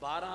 12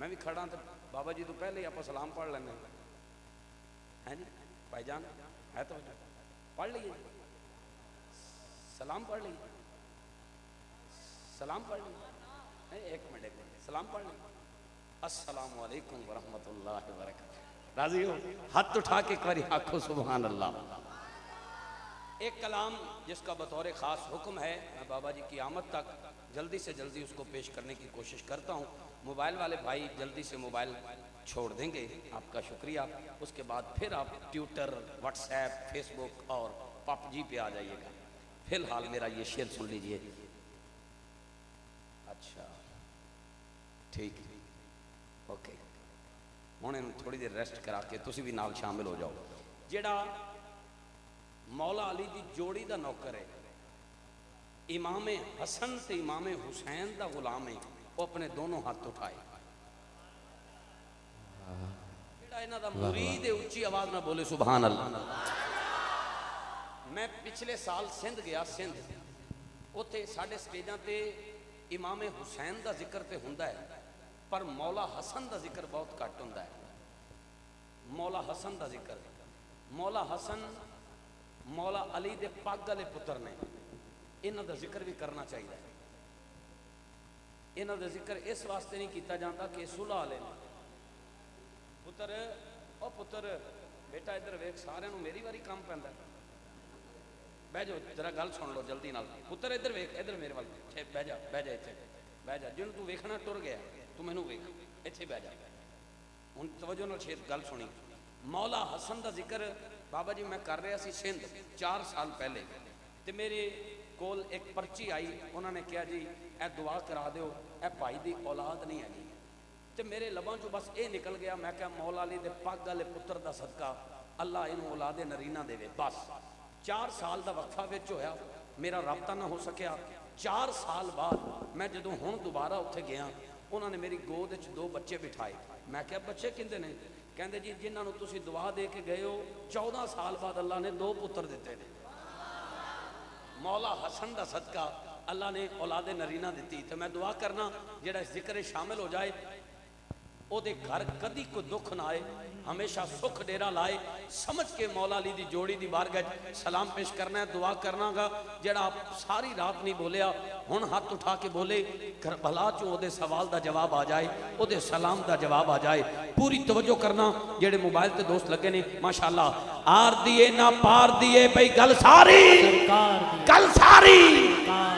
میں بھی کھڑا تو بابا جی تو پہلے ہی آپ سلام پڑھ لینے ہیں جی بھائی جان ہے تو پڑھ لیے سلام پڑھ لیے سلام پڑھ لیے ایک منٹ سلام پڑھ لیے السلام علیکم ورحمۃ اللہ وبرکاتہ راضی ہو ہاتھ اٹھا کے ایک باری آنکھوں سبحان اللہ ایک کلام جس کا بطور خاص حکم ہے میں بابا جی کی آمد تک جلدی سے جلدی اس کو پیش کرنے کی کوشش کرتا ہوں موبائل والے بھائی جلدی سے موبائل چھوڑ دیں گے آپ کا شکریہ اس کے بعد پھر آپ ٹویٹر واٹس ایپ فیس بک اور پاپ جی پہ آ جائیے گا فی الحال میرا یہ شعر سن لیجئے اچھا ٹھیک اوکے ہوں تھوڑی دیر ریسٹ کرا کے تسی بھی نال شامل ہو جاؤ جیڑا مولا علی دی جوڑی دا نوکر ہے امام حسن تے امام حسین دا غلام ہے وہ اپنے دونوں ہاتھ اٹھائے جیڑا انہاں دا مرید ہے اونچی آواز نہ بولے سبحان اللہ میں پچھلے سال سندھ گیا سندھ اوتھے ساڈے سٹیجاں تے امام حسین دا ذکر تے ہوندا ہے پر مولا حسن دا ذکر بہت گھٹ ہوندا ہے مولا حسن دا ذکر مولا حسن مولا علی دے پگ والے پتر نے انہاں دا ذکر بھی کرنا چاہیے انہاں دا ذکر اس واسطے نہیں کیتا جاتا کہ صلح والے پتر او پتر بیٹا ادھر ویکھ سارے میری واری کام پیندا ہے بہ جاؤ ذرا گل سن لو جلدی نال پتر ادھر ویکھ ادھر میرے وال بہ جا ایتھے بہ جا جنوں تو ویکھنا ٹر گیا تو مینوں ویکھ ایتھے بہ جا ہن توجہ نال شیر گل سنی مولا حسن دا ذکر بابا جی میں کر رہا سی سندھ 4 سال پہلے تے میرے کول ایک پرچی آئی انہوں نے کہا جی اے دعا کرا دیو اے بھائی دی اولاد نہیں ہے جی تے میرے لباں چوں بس اے نکل گیا میں کہا مولا علی دے پگ والے پتر دا صدقہ اللہ انہوں اولاد نرینہ دے بس 4 سال دا وقفہ وچ ہویا میرا رابطہ نہ ہو سکیا 4 سال بعد میں جدوں ہن دوبارہ اتھے گیا انہوں نے میری گود وچ 2 بچے بٹھائے میں کہا بچے کندے نے کہندے جی جنہاں نوں تسی دعا دے کے گئے ہو 14 سال بعد اللہ نے 2 پتر دیتے ہیں مولا حسن دا صدقہ اللہ نے اولاد نرینہ دیتی تو میں دعا کرنا جڑا اس ذکر شامل ہو جائے او دے گھر کدی کو دکھ نہ آئے ہمیشہ سکھ ڈیرا لائے سمجھ کے مولا علی دی جوڑی دی بارگاہ سلام پیش کرنا ہے دعا کرنا گا جڑا آپ ساری رات نہیں بولیا ہن ہاتھ اٹھا کے بولے بھلا چوں او دے سوال دا جواب آ جائے او دے سلام دا جواب آ جائے پوری توجہ کرنا جڑے موبائل تے دوست لگے نے ماشاءاللہ آر دیے نہ پار دیے بھئی گل ساری گل ساری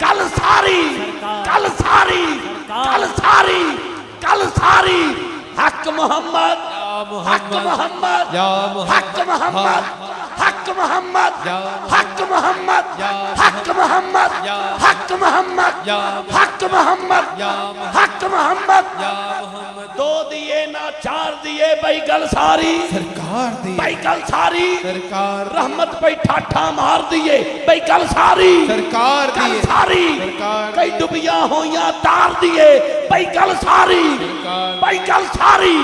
گل ساری گل ساری گل ساری گل ساری حق محمد حق محمد حق محمد حق محمد حق محمد حق محمد حق محمد حق محمد حق محمد 2 دیے نہ 4 دیے بھائی گل ساری سرکار دی بھائی گل ساری سرکار رحمت بھائی ٹھاٹھا مار دیے بھائی گل ساری سرکار دی ساری کئی ڈبیاں ہویاں تار دیے بھائی گل ساری بھائی گل ساری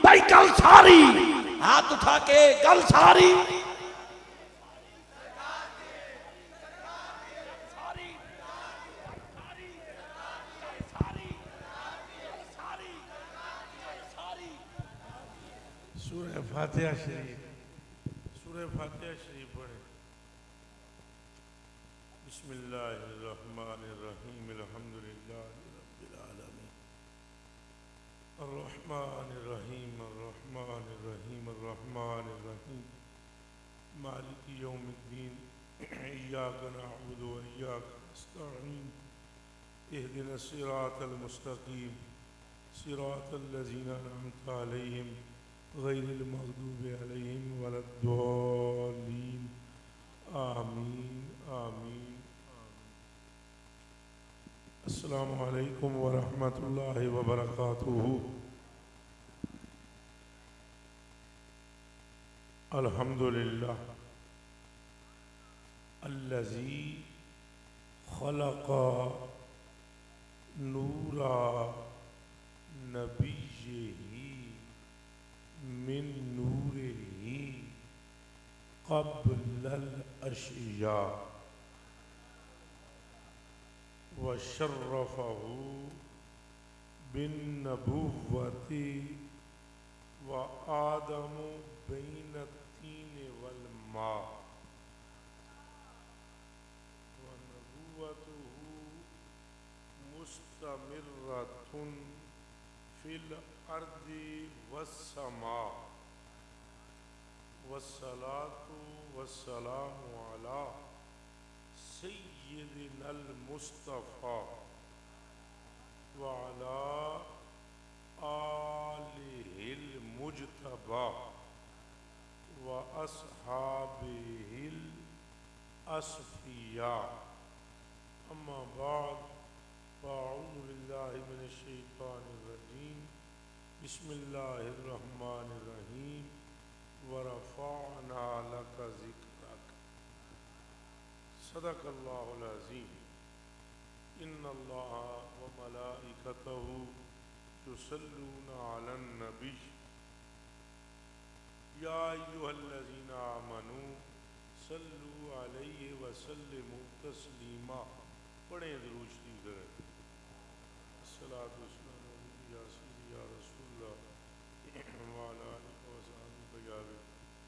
بھائی گل ساری ہاتھ اٹھا کے گل ساری سورہ فاتحہ شریف پڑھیں بسم اللہ الرحمن الرحیم الحمدللہ رب العالمین الرحمن الرحیم الرحمن الرحیم الرحمن الرحیم مالک یوم الدین ایاک نعبد و ایاک نستعین اہدنا الصراط المستقیم صراط الذین انعمت علیہم غیر المغضوب علیہم ولا الضالین آمین آمین السلام علیکم ورحمۃ اللہ وبرکاتہ الحمدللہ الذی خلق نورا نبیہ من نورہ قبل الاشیاء وشرفہ بالنبوة وآدم بين الطين والماء ونبوته مستمرة في الأرض والسماء والصلاة والسلام على سيدنا المصطفى وعلى آله المجتبى وأصحابه الأصفياء أما بعد فأعوذ بالله من الشيطان الرجيم بسم الله الرحمن الرحيم ورفعنا لك ذكرك صدق الله العظيم ان الله وملائكته يصلون على النبي يا ايها الذين آمنوا صلوا عليه وسلموا تسلیما. پڑھیں درود شریف ذرا. الصلاۃ والسلام یا سیدی یا رسول اللہ وعلی آلہ وصحبہ یا.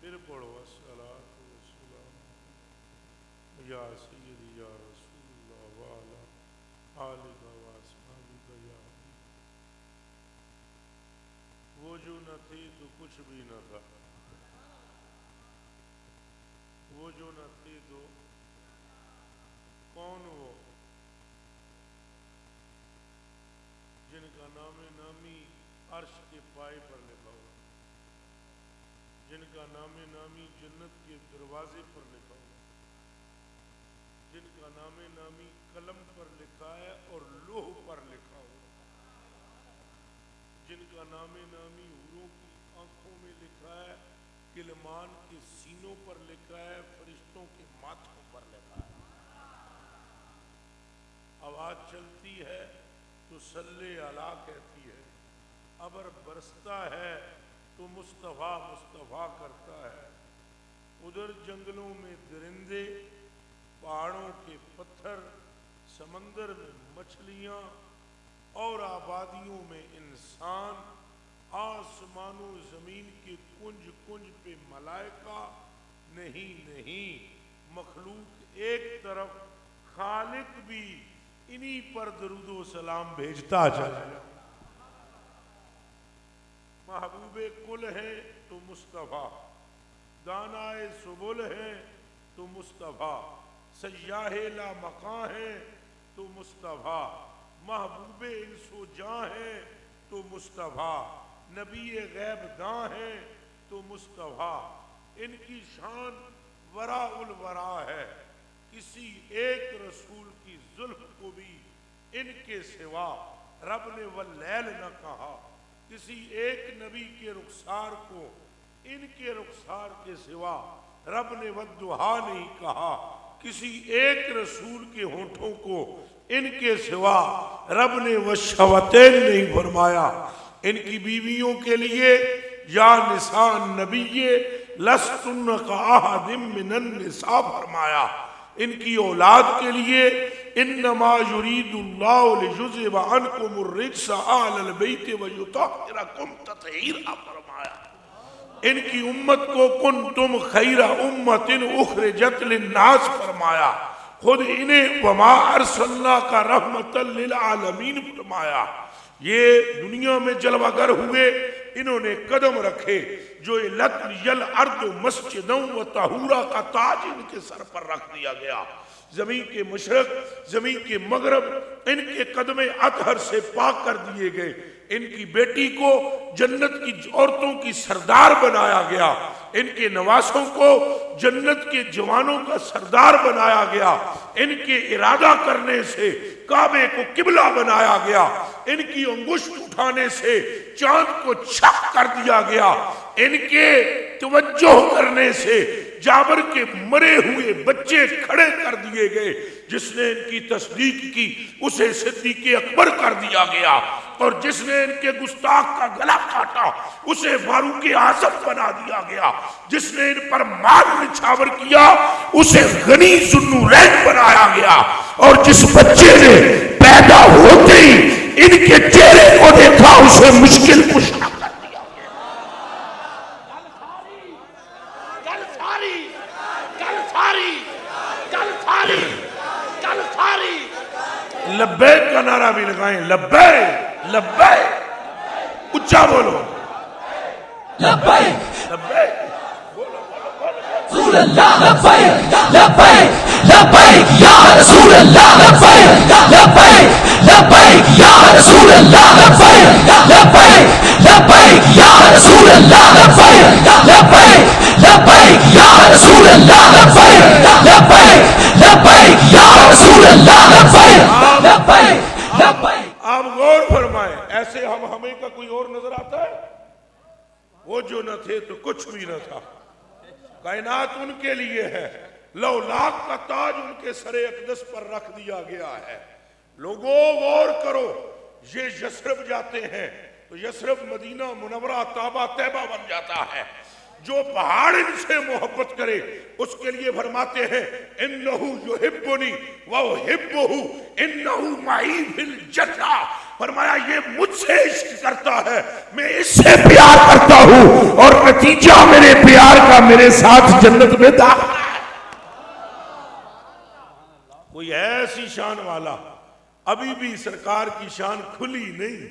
پھر پڑھو الصلاۃ والسلام یا سیدی یا رسول اللہ وعلی آلہ وصحبہ یا. وہ جو نہ تھی تو کچھ بھی نہ تھا، وہ جو نہ تھی تو کون وہ جن کا نام نامی عرش کے پائے پر لکھا ہوا، جن کا نام نامی جنت کے دروازے پر لکھا ہوا، جن کا نام نامی قلم پر لکھا ہے اور لوح پر لکھا ہوا، جن کا نام نامی حوروں کی آنکھوں میں لکھا ہے، غلمان کے سینوں پر لکھا ہے، فرشتوں کے ماتھوں پر لکھا ہے. آواز چلتی ہے تو صلی علی کہتی ہے، ابر برستا ہے تو مصطفیٰ مصطفیٰ کرتا ہے. ادھر جنگلوں میں درندے، پہاڑوں کے پتھر، سمندر میں مچھلیاں اور آبادیوں میں انسان، آسمان و زمین کے کنج کنج پہ ملائکہ. نہیں مخلوق ایک طرف، خالق بھی انہی پر درود و سلام بھیجتا چلا. محبوب کل ہے تو مصطفیٰ، دانائے سبل ہے تو مصطفیٰ، سیاح لا مقام ہے تو مصطفیٰ، محبوب انس و جاں ہے تو مصطفیٰ، نبی غیب داں ہے تو مصطفیٰ. ان کی شان وراء الورا ہے، کسی ایک رسول کی زلف کو بھی ان کے سوا رب نے واللیل نہ کہا، کسی ایک نبی کے رخسار کو ان کے رخسار کے سوا رب نے والضحیٰ نہیں کہا، کسی ایک رسول کے ہونٹوں کو ان کے سوا رب نے والشفتین نہیں فرمایا. ان کی بیویوں کے لیے یا نساء النبی لستن کاحد من النساء فرمایا. ان کی اولاد کے لیے انما یرید اللہ لیذہب عنکم الرجس اہل البیت ویطہرکم تطہیرا فرمایا. ان کی امت کو کنتم خیر امت اخرجت للناس فرمایا. خود انہیں وما ارسلناک رحمت للعالمین فرمایا. یہ دنیا میں جلوہ گر ہوئے، انہوں نے قدم رکھے جو لتل ارض مسجدا و طہورا کا تاج ان کے سر پر رکھ دیا گیا. زمین کے مشرق، زمین کے مغرب ان کے قدم اطہر سے پاک کر دیے گئے. ان کی بیٹی کو جنت کی عورتوں کی سردار بنایا گیا. ان کے نواسوں کو جنت کے جوانوں کا سردار بنایا گیا. ان کے ارادہ کرنے سے کعبے کو قبلہ بنایا گیا. ان کی انگشت اٹھانے سے چاند کو چھک کر دیا گیا. ان کے توجہ کرنے سے جابر کے مرے ہوئے بچے کھڑے کر دیے گئے. جس نے ان کی تصدیق کی اسے صدیق اکبر کر دیا گیا، اور جس نے ان کے گستاخ کا گلا کاٹا اسے فاروق اعظم بنا دیا گیا. جس نے ان پر مال نچھاور کیا اسے غنی ذو النورین بنایا گیا. اور جس بچے نے پیدا ہوتے ہی ان کے چہرے کو دیکھا اسے مشکل کشا کر دیا. لبیک کا نعرہ بھی لگائیں. لبیک لبیک اچھا بولو. لبیک لبیک رسول اللہ لبیک لبیک لبیک یا رسول اللہ لبیک لبیک لبیک یا رسول اللہ لبیک لبیک لبیک یا رسول اللہ لبیک لبیک لبیک یا رسول اللہ لبیک لبیک لبیک یا رسول اللہ لبیک لبیک لبیک. آپ غور فرمائیں. ایسے ہمیں کا کوئی اور نظر آتا ہے؟ وہ جو نہ تھے تو کچھ بھی نہ تھا. کائنات ان کے لیے ہے. لو لاکھ کا تاج ان کے سر اقدس پر رکھ دیا گیا ہے. لوگوں غور کرو. یہ یثرب جاتے ہیں تو یثرب مدینہ منورہ طابہ طیبہ بن جاتا ہے. جو پہاڑ ان سے محبت کرے اس کے لیے فرماتے ہیں انہو یحبنی واحبہ انہو معی فی الجنہ. فرمایا یہ مجھ سے عشق کرتا ہے, میں اس سے پیار کرتا ہوں, اور نتیجہ میرے پیار کا میرے ساتھ جنت میں داخل ہے. کوئی ایسی شان والا ابھی بھی سرکار کی شان کھلی نہیں.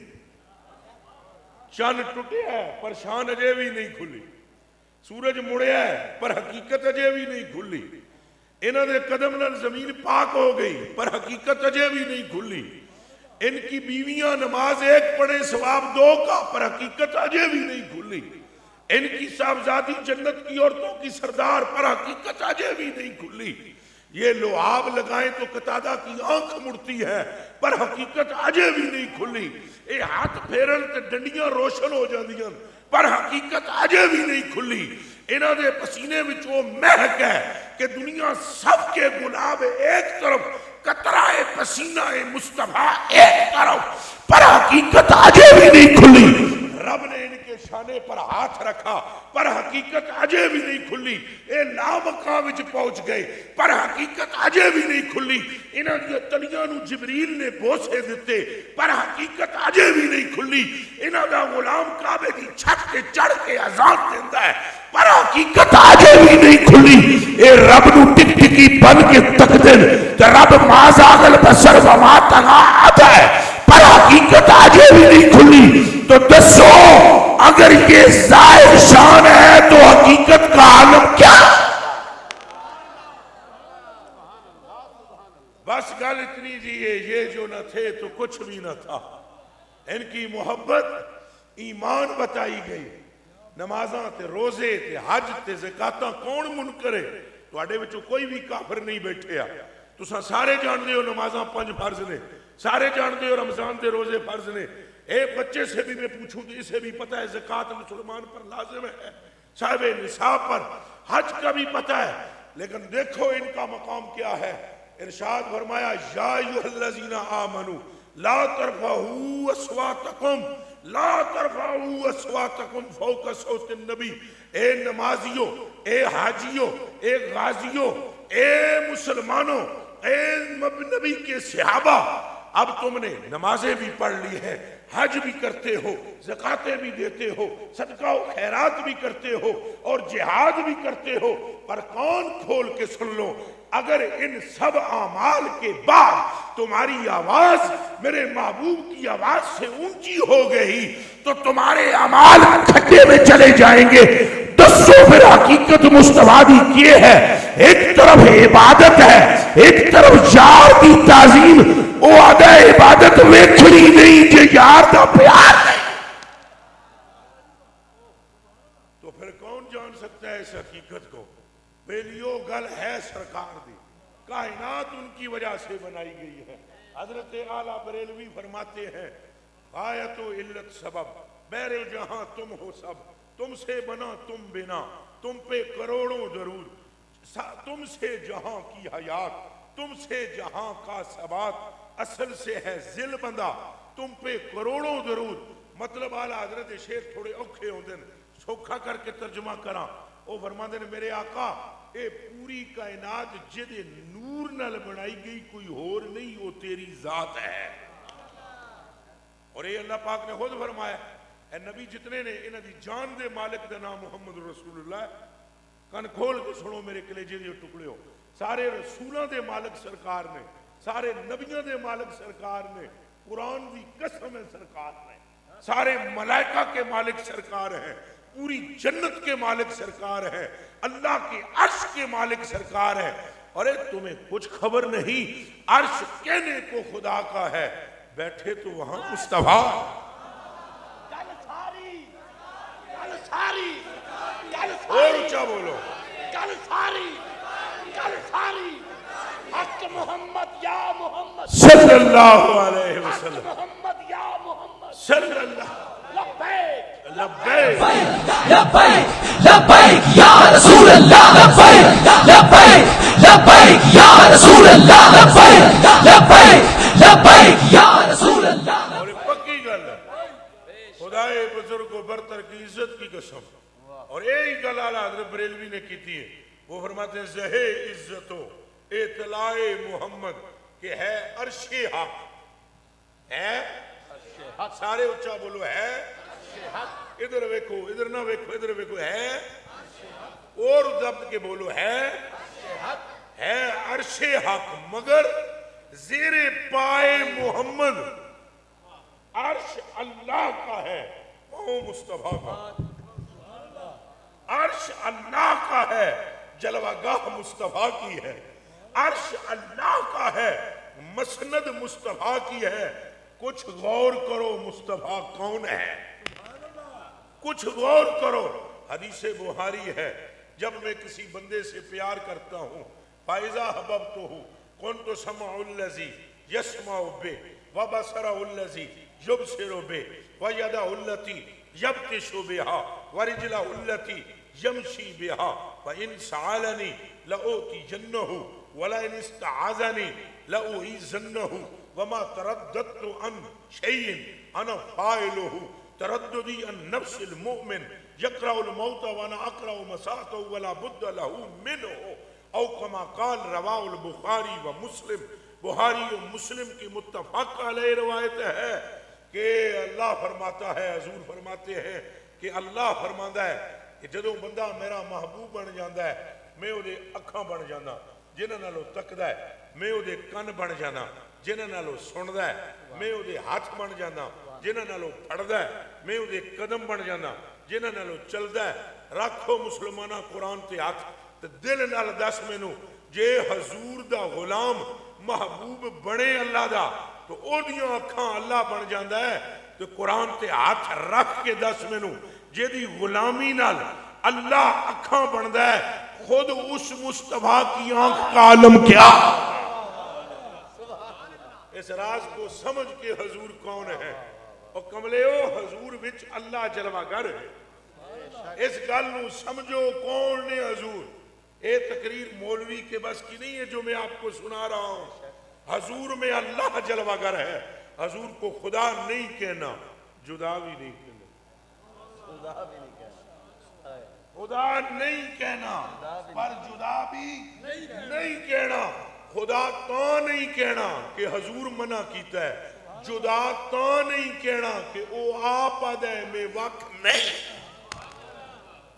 شان ٹوٹے ہے پر شان اجے بھی نہیں کھلی. سورج مڑیا ہے پر حقیقت اجے بھی نہیں کھلی. انہوں نے قدم نال زمین پاک ہو گئی پر حقیقت اجے بھی نہیں کھلی. ان کی بیویاں نماز ایک پڑھیں ثواب 2 کا پر حقیقت اجے بھی نہیں کھلی. ان کی صاحبزادی جنت کی عورتوں کی سردار پر حقیقت اجے بھی نہیں کھلی. یہ لعاب لگائیں تو قتادہ کی آنکھ مڑتی ہے پر حقیقت اجے بھی نہیں کھلی. یہ ہاتھ پھیرن تے ڈنڈیاں روشن ہو جاندیاں پر حقیقت اجے بھی نہیں کھلی. انہاں دے پسینے وچ وہ مہک ہے کہ دنیا سب کے گلاب ایک طرف, قطرہ پسینہ مصطفیٰ ایک طرف, پر حقیقت اجے بھی نہیں کھلی. رب نے ان کے شانے پر ہاتھ رکھا پر حقیقت اجے بھی نہیں کھلی. اے لامکاں وچ پہنچ گئے پر حقیقت اجے بھی نہیں کھلی. انہاں دی تلیاں نو جبریل نے بوسے دتے پر حقیقت اجے بھی نہیں کھلی. انہاں دا غلام کعبے دی چھت تے چڑھ کے اذان دیندا ہے پر حقیقت اجے بھی نہیں کھلی. اے رب نو ٹک ٹکی بن کے تکدن تے رب ما زاغل بصر وما طغى آتا ہے پر حقیقت اجے بھی نہیں کھلی. تو دسو اگر یہ ظاہر شان ہے تو حقیقت کا عالم کیا؟ بس گل اتنی جی ہے, یہ جو نہ تھے تو کچھ بھی نہ تھا. ان کی محبت ایمان بتائی گئی. نمازاں تے روزے تے حج تے زکاتاں کون منکرے؟ تواڈے وچوں کوئی بھی کافر نہیں بیٹھیا. تساں سارے جانتے ہو نمازاں 5 فرض نے, سارے جانتے ہو رمضان دے روزے فرض نے. ایک بچے سے بھی میں پوچھوں تو اسے بھی پتہ ہے زکوٰۃ مسلمان پر لازم ہے, صاحب نصاب پر. حج کا بھی پتہ ہے. لیکن دیکھو ان کا مقام کیا ہے. ارشاد فرمایا یا ایھا الذین آمنوا لا ترفعوا اصواتکم لا ترفعوا اصواتکم فوق صوت النبی. اے نمازیوں, اے حاجیوں, اے غازیوں, اے مسلمانوں, اے نبی کے صحابہ, اب تم نے نمازیں بھی پڑھ لی ہیں, حج بھی کرتے ہو, زکاتیں بھی دیتے ہو, صدقہ و خیرات بھی کرتے ہو, اور جہاد بھی کرتے ہو, پر کون کھول کے سن لو, اگر ان سب اعمال کے بعد تمہاری آواز میرے محبوب کی آواز سے اونچی ہو گئی تو تمہارے اعمال کھڈے میں چلے جائیں گے. دسو پھر حقیقت مصطفیٰ دی کیے ہے. ایک طرف عبادت ہے, ایک طرف یار دی تعظیم. او آدھا عبادت ویکھنی نہیں جے یار دا پیار نہیں. تو پھر کون جان سکتا ہے اس حقیقت کو؟ بیلیو گل ہے سرکار دی, کائنات ان کی وجہ سے بنائی گئی ہے. حضرت اعلیٰ بریلوی فرماتے ہیں غایت و علت سبب, بیر جہاں تم ہو سب, تم سے بنا تم بنا, تم پہ کروڑوں درود, تم سے جہاں کی حیات, تم سے جہاں کا ثبات, اصل سے ہے ذل بندہ, تم پہ کروڑوں درود. مطلب اعلیٰ حضرت شیر تھوڑے اوکھے ہوندے ہیں, سوکھا کر کے ترجمہ کراں. وہ فرماندے نے میرے آقا اے پوری کائنات جدے نور نال بنائی گئی کوئی اور نہیں, وہ تیری ذات ہے. اور یہ اللہ پاک نے خود فرمایا اے نبی جتنے نے انہاں دی جان دے مالک دا نام محمد رسول اللہ ہے، کن کھول کے سنو میرے کلیجے دے ٹکڑے ہو، سارے رسولاں دے مالک سرکار نے، سارے نبیوں دے مالک سرکار نے، قرآن دی قسم ہے سرکار نے، سارے ملائکہ کے مالک سرکار ہیں، پوری جنت کے مالک سرکار ہیں، اللہ کے عرش کے مالک سرکار ہیں. اور تمہیں کچھ خبر نہیں، عرش کہنے کو خدا کا ہے، بیٹھے تو وہاں مصطفیٰ. اور اونچا بولو، گل ساری حق محمد یا محمد صلی اللہ علیہ وسلم، محمد یا محمد صلی اللہ لبیک لبیک. لبیک لبیک یا رسول اللہ لبیک لبیک لبیک یا رسول اللہ لبیک لبیک لبیک یا رسول اللہ. اور یہ پکی گل ہے، خدائے بزرگ و برتر کی عزت کی قسم. اور یہی گل اعلیٰ حضرت بریلوی نے کی ہے، وہ فرماتے ہیں زہے عزت و اطلاع محمد کہ ہے عرش حق، ہے سارے اچھا بولو، ہے ادھر ویکھو، ادھر نہ ویکھو، ادھر ویکھو، ہے اور ضبط کے بولو، ہے عرش حق مگر زیر پائے محمد عرش اللہ کا ہے، پاؤں مصطفیٰ کا. عرش اللہ کا ہے، جلوہ گاہ مصطفیٰ کی ہے. عرش اللہ کا ہے، مسند مصطفیٰ کی ہے. کچھ غور کرو مصطفیٰ کون ہے، کچھ غور کرو. حدیث بخاری ہے، جب میں کسی بندے سے پیار کرتا ہوں فَإِذَا أَحْبَبْتُهُ كُنْتُ سَمْعَهُ الَّذِي يَسْمَعُ بِهِ وَبَصَرَهُ الَّذِي يُبْصِرُ بِهِ وَيَدَهُ الَّتِي يَبْطِشُ بِهَا وَرِجْلَهُ الَّتِي يَمْشِي بِهَا وَإِنْ سَأَلَنِي لَأُعْطِيَنَّهُ وَلَئِنِ اسْتَعَاذَنِي لَأُعِيذَنَّهُ وَمَا تَرَدَّدتُ عَنْ شَيْءٍ أَنَا فَاعِلُهُ ترددی ان نفس المؤمن یقرأ الموت وانا اقرأ مساعته ولا بد له منه او کما قال رواہ البخاری و مسلم. بخاری و مسلم کی متفق علیہ روایت ہے کہ اللہ فرماتا ہے، حضور فرماتے ہیں کہ اللہ فرماتا ہے کہ جدوں بندہ میرا محبوب بن جاندہ ہے میں وہ دے اکھاں بن جانا جنہاں نالوں تکدا ہے، میں وہ دے کن بن جانا جنہاں نالوں سندا ہے، میں وہ دے ہاتھ بن جانا جنہاں نالوں پڑھدا ہے، میں وہ دے قدم بن جانا جنہاں نالوں چلدا ہے. رکھو مسلمانہ قرآن تے ہاتھ تے دل نال دس مینوں جے حضور دا غلام محبوب بنے اللہ دا تو او دیاں اکھاں اللہ بن جاندا ہے. تے قرآن تے ہاتھ رکھ کے دس مینوں جے دی غلامی نال اللہ اکھاں بندا ہے، خود اس مصطفیٰ کی آنکھ کا عالم کیا. اس راز کو سمجھ کے حضور کون ہے اور کملے ہو حضور وچ اللہ جلوہ گر ہے. اس گل نو سمجھو کون نے حضور. اے تقریر مولوی کے بس کی نہیں ہے جو میں آپ کو سنا رہا ہوں. حضور میں اللہ جلوہ گر ہے. حضور کو خدا نہیں کہنا، جدا بھی نہیں کہنا، خدا نہیں کہنا پر جدا بھی نہیں کہنا. خدا تو نہیں کہنا کہ حضور منع کیتا ہے، جدا تو نہیں کہنا کہ او آپ دے میں وقت نہیں.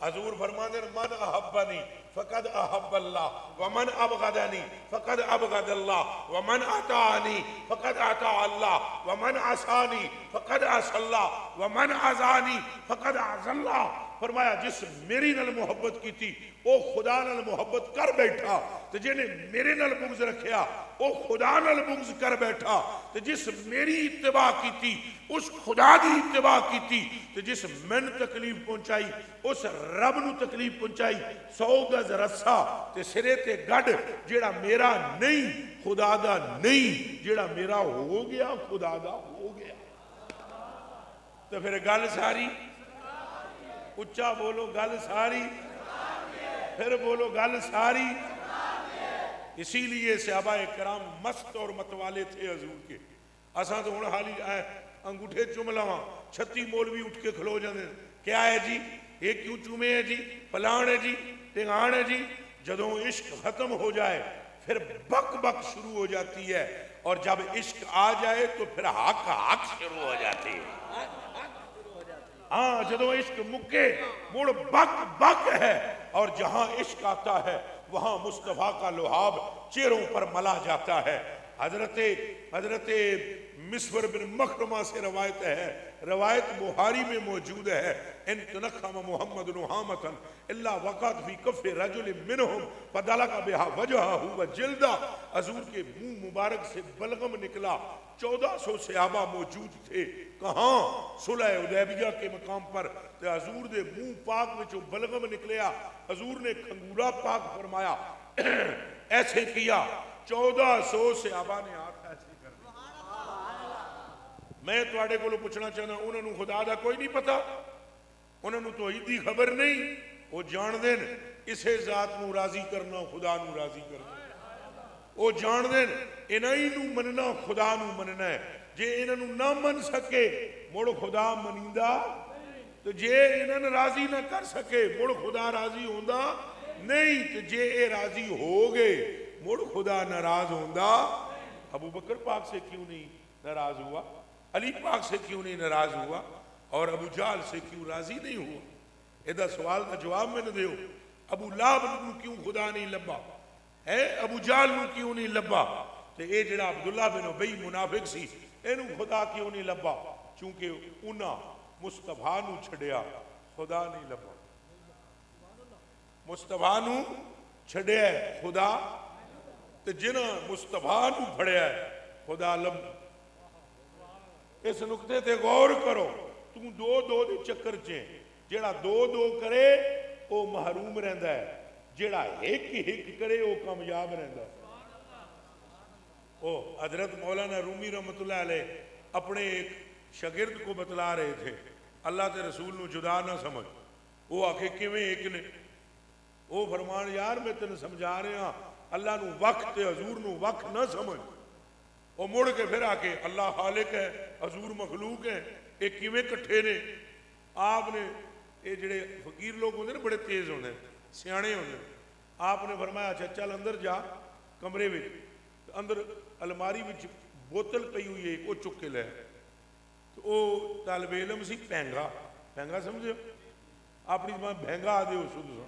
حضور فرماتے ہیں من احبنی فقد احب اللہ ومن ابغضنی فقد ابغض اللہ ومن اطاعنی فقد اطاع اللہ ومن عصانی فقد عصى اللہ ومن عصانی فقد عصى اللہ. فرمایا جس میری نال محبت کی تھی او خدا نال محبت کر بیٹھا، تو جنہیں میرے نال بغض رکھیا او خدا نال بغض کر بیٹھا. تو جس میری اتباع کی تھی اس خدا دی اتباع کی تھی. تو جس میں نے تکلیف پہنچائی اس رب نو تکلیف پہنچائی. 100 گز رسا تے سرے تے گڈ جیڑا میرا نہیں خدا دا نہیں، جیڑا میرا ہو گیا خدا دا ہو گیا. تو پھر گل ساری اچھا بولو، گل ساری پھر بولو، گل ساری. اسی لیے صحابہ کرام مست اور متوالے تھے حضور کے. اساں تو ہن حالی انگوٹھے چوم لواں 36 مولوی اٹھ کے کھلو جاندے کیا ہے جی، یہ کیوں چومے ہے جی، پلان ہے جی، ٹنگان ہے جی. جدوں عشق ختم ہو جائے پھر بک بک شروع ہو جاتی ہے اور جب عشق آ جائے تو پھر حق شروع ہو جاتی ہے. ہاں جدو عشق مکے مڑ بک ہے، اور جہاں عشق آتا ہے وہاں مصطفیٰ کا لحاب چہروں پر ملا جاتا ہے. حضرت مسور بن مخرمہ سے روایت ہے، روایت بخاری میں موجود ہے، ان تنخم محمد نحامتا الا وقعت فی کف رجل منہم فدلق بہا وجہہ وجلدہ. حضور کے منہ مبارک سے بلغم نکلا. 1400 صحابہ موجود تھے. کہاں؟ صلح حدیبیہ کے مقام پر. تو حضور دے منہ پاک میں جو بلغم نکلیا، حضور نے کھنگورا پاک فرمایا، ایسے کیا. 1400 صحابہ نے ہاتھ ایسے کر دیا. میں تواڈے کولوں پوچھنا چاہنا، انہوں نے خدا دا کوئی نہیں پتا، انہوں نے توحید دی خبر نہیں. وہ جان دین اسے ذات نو راضی کرنا خدا نو راضی کرنا. وہ جان دین انہی نو مننا خدا نو مننا ہے. جے انہوں نو نہ من سکے مڑ خدا منیندہ، تو جے انہوں راضی نہ کر سکے مڑ خدا راضی ہوندہ نہیں. تو جے اے راضی ہو گئے مڑ خدا ناراض ہوندہ. ابو بکر پاک سے کیوں نہیں ناراض ہوا؟ علی پاک سے کیوں نہیں ناراض ہوا؟ اور ابو جہل سے کیوں راضی نہیں ہوا؟ ایدہ سوال کا جواب میں نہ دیو. ابو لہب نو کیوں خدا نہیں لبا ہے؟ ابو جہل نو کیوں نہیں لبا؟ تو اے جڑا عبداللہ بن ابی منافق سی، اینو خدا کیوں نہیں لبا؟ چونکہ انہاں مصطفیٰ نو چھڑیا، خدا نہیں لبا. مصطفیٰ نو چھڑیا ہے خدا، تو جنہ مصطفیٰ نو پھڑیا ہے خدا لب. اس نقطے تے غور کرو. تم دو دے چکر چیں، جیڑا دو کرے وہ محروم رہندا ہے، جیڑا ایک کرے وہ کامیاب رہندا ہے. او حضرت مولانا رومی رحمت اللہ علیہ اپنے ایک شاگرد کو بتلا رہے تھے، اللہ تے رسول نو جدا نہ سمجھ. وہ آکھے کیویں ایک نے؟ وہ فرمان یار میں تینوں سمجھا رہے ہاں اللہ نو وقت تے حضور نو وقت نہ سمجھ. وہ مڑ کے پھر آ کے اللہ خالق ہے حضور مخلوق ہے، ایک کیویں کٹھے نے؟ آپ نے یہ جڑے فقیر لوگ ہوندے نا بڑے تیز ہوندے سیانے ہوندے، آپ نے فرمایا اچھا چل اندر جا کمرے وچ. اندر الماری وچ بوتل پئی ہوئی ہے، وہ چک کے لے. تو وہ طالب علم سی پینگا سمجھو، اپنی زبان بہنگا آدھے ہو سو.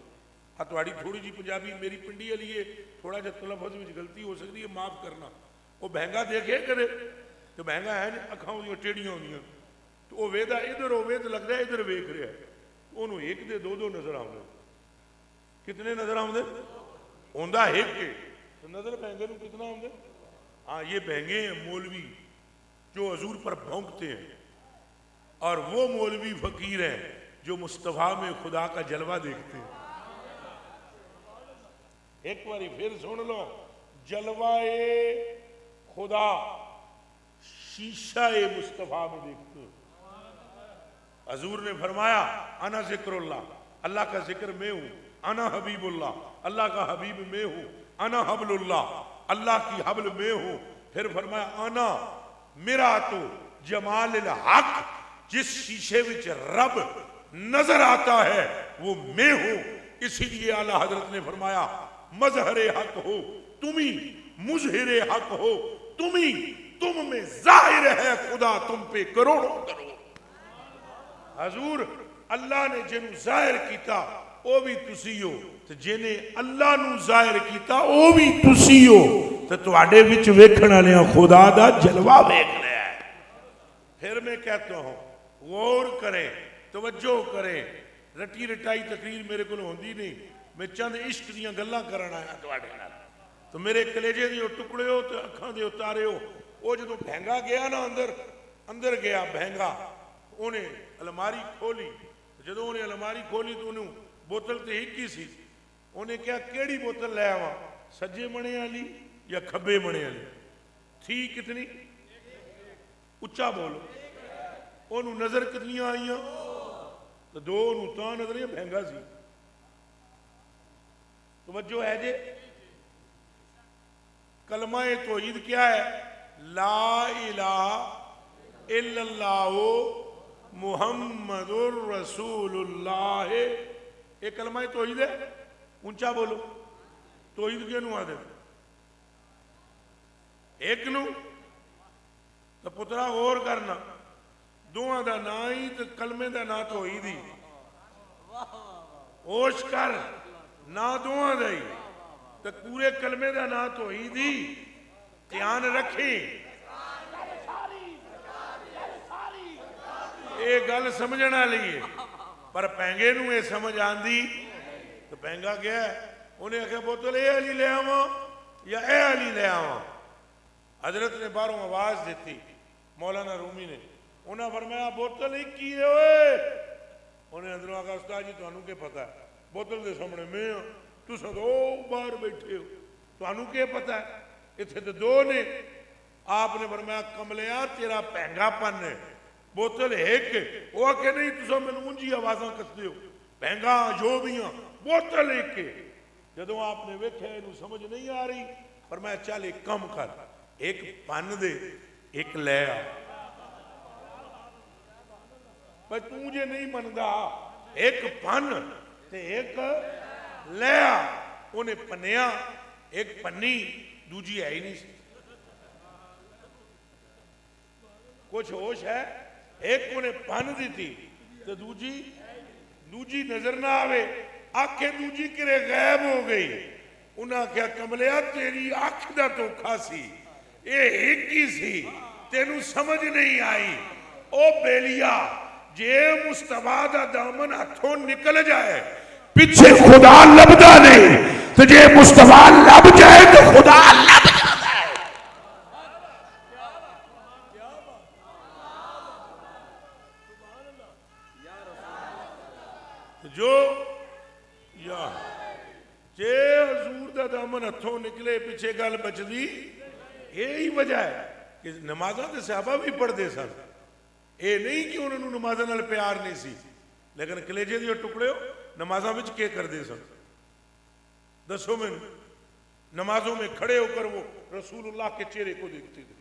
تھوڑی تھوڑی جی پنجابی میری پنڈی والی ہے، تھوڑا جا تلفظ میں غلطی ہو سکتی ہے، معاف کرنا. وہ بہنگا دیکھے کرے تو بہنگا ہے نہیں، اکھاں ہوندیاں ٹیڑیاں ہوندیاں، تو وہ ویدہ ادھر ہوئے تو لگتا ہے ادھر ویکھ رہا ہے. انہوں ایک دے دو نظر آؤں. کتنے نظر آؤں؟ ہوندہ ایک کے تو نظر بہنگے نو کتنا آؤں؟ ہاں یہ بہنگے ہیں مولوی جو حضور پر بھونکتے ہیں، اور وہ مولوی فقیر ہیں جو مصطفیٰ میں خدا کا جلوہ دیکھتے ہیں. ایک باری پھر سن لو، جلوہ خدا شیشہ مصطفیٰ میں دیکھتے ہیں. حضور نے فرمایا انا ذکر اللہ، اللہ کا ذکر میں ہوں. انا حبیب اللہ، اللہ کا حبیب میں ہوں. انا حبل اللہ، اللہ کی حبل میں ہوں. پھر فرمایا انا میرا تو جمال الحق، جس شیشے وچ رب نظر آتا ہے وہ میں ہوں. اسی لیے اعلیٰ حضرت نے فرمایا مظہر حق ہو تمہیں، مظہر حق ہو تمہیں، تم میں ظاہر ہے خدا تم پہ کروڑوں کرو. حضور اللہ نے جنہوں ظاہر کیتا وہ بھی تسی ہو، تو جنہیں اللہ نو ظاہر کیتا وہ بھی تسی ہو. تو تواڈے وچ ویکھن والےاں خدا دا جلوہ ویکھ رہا ہے. پھر میں کہتا ہوں غور کریں، توجہ کریں. رٹی رٹائی تقریر میرے کو ہوندی نہیں، میں چند عشق دیاں گلاں کرن آیا تواڈے نال. تو میرے کلیجے دے ٹکڑے ہو تو اکھاں دے اتارے ہو. وہ جدوں بہنگا گیا نا اندر گیا بہنگا، انہیں الماری کھولی. جدوں انہیں الماری کھولی تو انہوں بوتل تے ایک ہی سی. انہیں کہا کیڑی بوتل لے آواں، سجے منے والی یا کھبے منے والی؟ تھی کتنی؟ اچھا بولو. انہوں نظر کتنی آئیاں؟ تو دو انہوں تاں نظر یا بہنگا سی. توجہ ہے جے. کلمہ توحید کیا ہے؟ لا الہ الا اللہ محمد الرسول اللہ. ایک کلمہ توحید ہے. اونچا بولو. توحید کیا نو آدھے؟ ایک نو تو پترا غور کرنا دوہاں دا نا ہی تو کلمے دا نا تو ہوئی دی ہوش کر نا دوہاں دا ہی تو پورے کلمے دا نا تو ہوئی دی دھیان رکھیں اے گل سمجھنا لیے پر پینگے نو اے سمجھ آن دی تو پینگا کیا ہے انہیں کہا بوتل اے علی لے آواں یا اے علی لے آواں حضرت نے باہروں آواز دیتی مولانا رومی نے انہاں فرمایا بوتل ہی کیے ہوئے انہیں اندروں آگا استاد جی تو انہوں کے پتہ ہے بوتل دے سامنے میں تو سا دو باہر بیٹھے ہو تو انہوں کے پتہ ہے اتھے تو دو نے آپ نے فرمایا کملیاں تیرا پہنگا پن ہے بوتل ایک وہ کہ نہیں تو سا میں اونجی آوازاں کستے ہو پہنگا جو بھی ہاں بوتل ایک کے جدوں آپ نے ویکھے انہوں سمجھ نہیں آ رہی فرمایا چل ایک کم کر ایک پن دے ایک لے آ بھائی تجھے نہیں مندہ ایک پن تے ایک لے آ انہیں پنیا ایک پنی دوجی ہے ہی نہیں کچھ ہوش ہے ایک انہیں پن دی تھی تو دوجی نظر نہ آوے آنکھیں دوجی کرے غائب ہو گئی انہاں کیا کملیا تیری آنکھ دا تو کھاسی اے ایک ہی سی تینوں سمجھ نہیں آئی او بیلیا جے مصطفیٰ دا دامن ہتھوں نکل جائے پیچھے خدا لبدا نہیں تو جے مصطفیٰ لب جائے تو خدا لب جاتا ہے جو یا جے حضور دا دامن ہتھوں نکلے پیچھے گل بچ دی یہی وجہ ہے کہ نمازاں تے صحابہ بھی پڑھ دے سن اے نہیں کہ انہوں نے نمازاں نال پیار نہیں سی لیکن کلیجے دیو ٹکڑے ہو نمازاں وچ کے کر دے سن دسو میں نمازوں میں کھڑے ہو کر وہ رسول اللہ کے چہرے کو دیکھتے تھے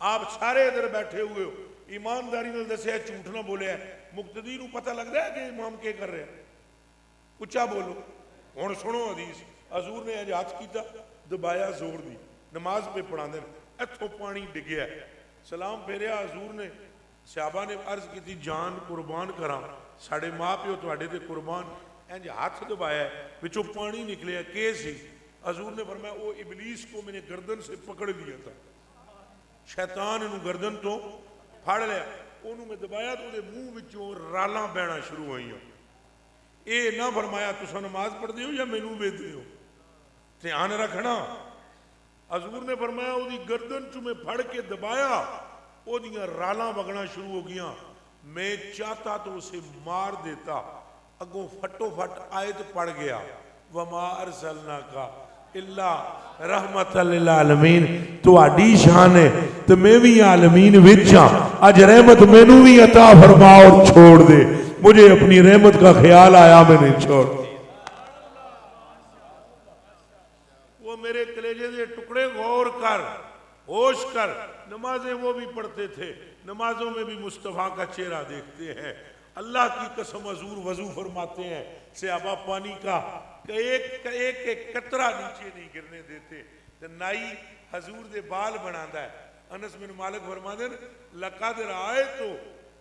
آپ سارے ادھر بیٹھے ہوئے ہو ایمانداری نال دسیا جھوٹ نہ بولے ہے مقتدی نو پتہ لگدا ہے کہ امام کے کر رہے ہیں اچھا بولو ہن سنو حدیث حضور نے اج ہاتھ کیتا دبایا زور دی نماز پہ پڑھا دیں ایتھوں پانی ڈگیا ہے سلام پھیریا حضور نے صحابہ نے عرض کی تھی جان قربان کراں ساڑھے ماں پیو تواڈے تے قربان انج ہاتھ دبایا ہے وچوں پانی نکلیا کی سی حضور نے فرمایا وہ ابلیس کو میں نے گردن سے پکڑ لیا تھا شیطان انہوں گردن تو پھاڑ لیا انہوں میں دبایا تو دے منہ وچوں رالاں بہنا شروع ہوئی ہیں اے نہ فرمایا تسا نماز پڑھ دے ہو یا مینوں ویچ دے ہو دھیان رکھنا حضور نے فرمایا وہ دی گردن چوں میں پھڑ کے دبایا وہ دیاں رالاں وگنا شروع ہو گیاں میں چاہتا تو اسے مار دیتا اگوں پھٹو پھٹ آیت پڑھ گیا وما ارسلناک الا رحمت للعالمین تو آڈی شان ہے تو میں بھی عالمین وچاں اج رحمت مینوں بھی عطا فرما اور چھوڑ دے مجھے اپنی رحمت کا خیال آیا میں نے چھوڑ وہ میرے کلیجے دے ٹکڑے غور کر ہوش کر نمازیں وہ بھی پڑھتے تھے نمازوں میں بھی مصطفیٰ کا چہرہ دیکھتے ہیں اللہ کی قسم حضور وضو فرماتے ہیں صحابہ پانی کا ایک قطرہ نیچے نہیں گرنے دیتے تو نائی حضور دے بال بناتا ہے انس بن مالک فرماتے ہیں لقد رأیتو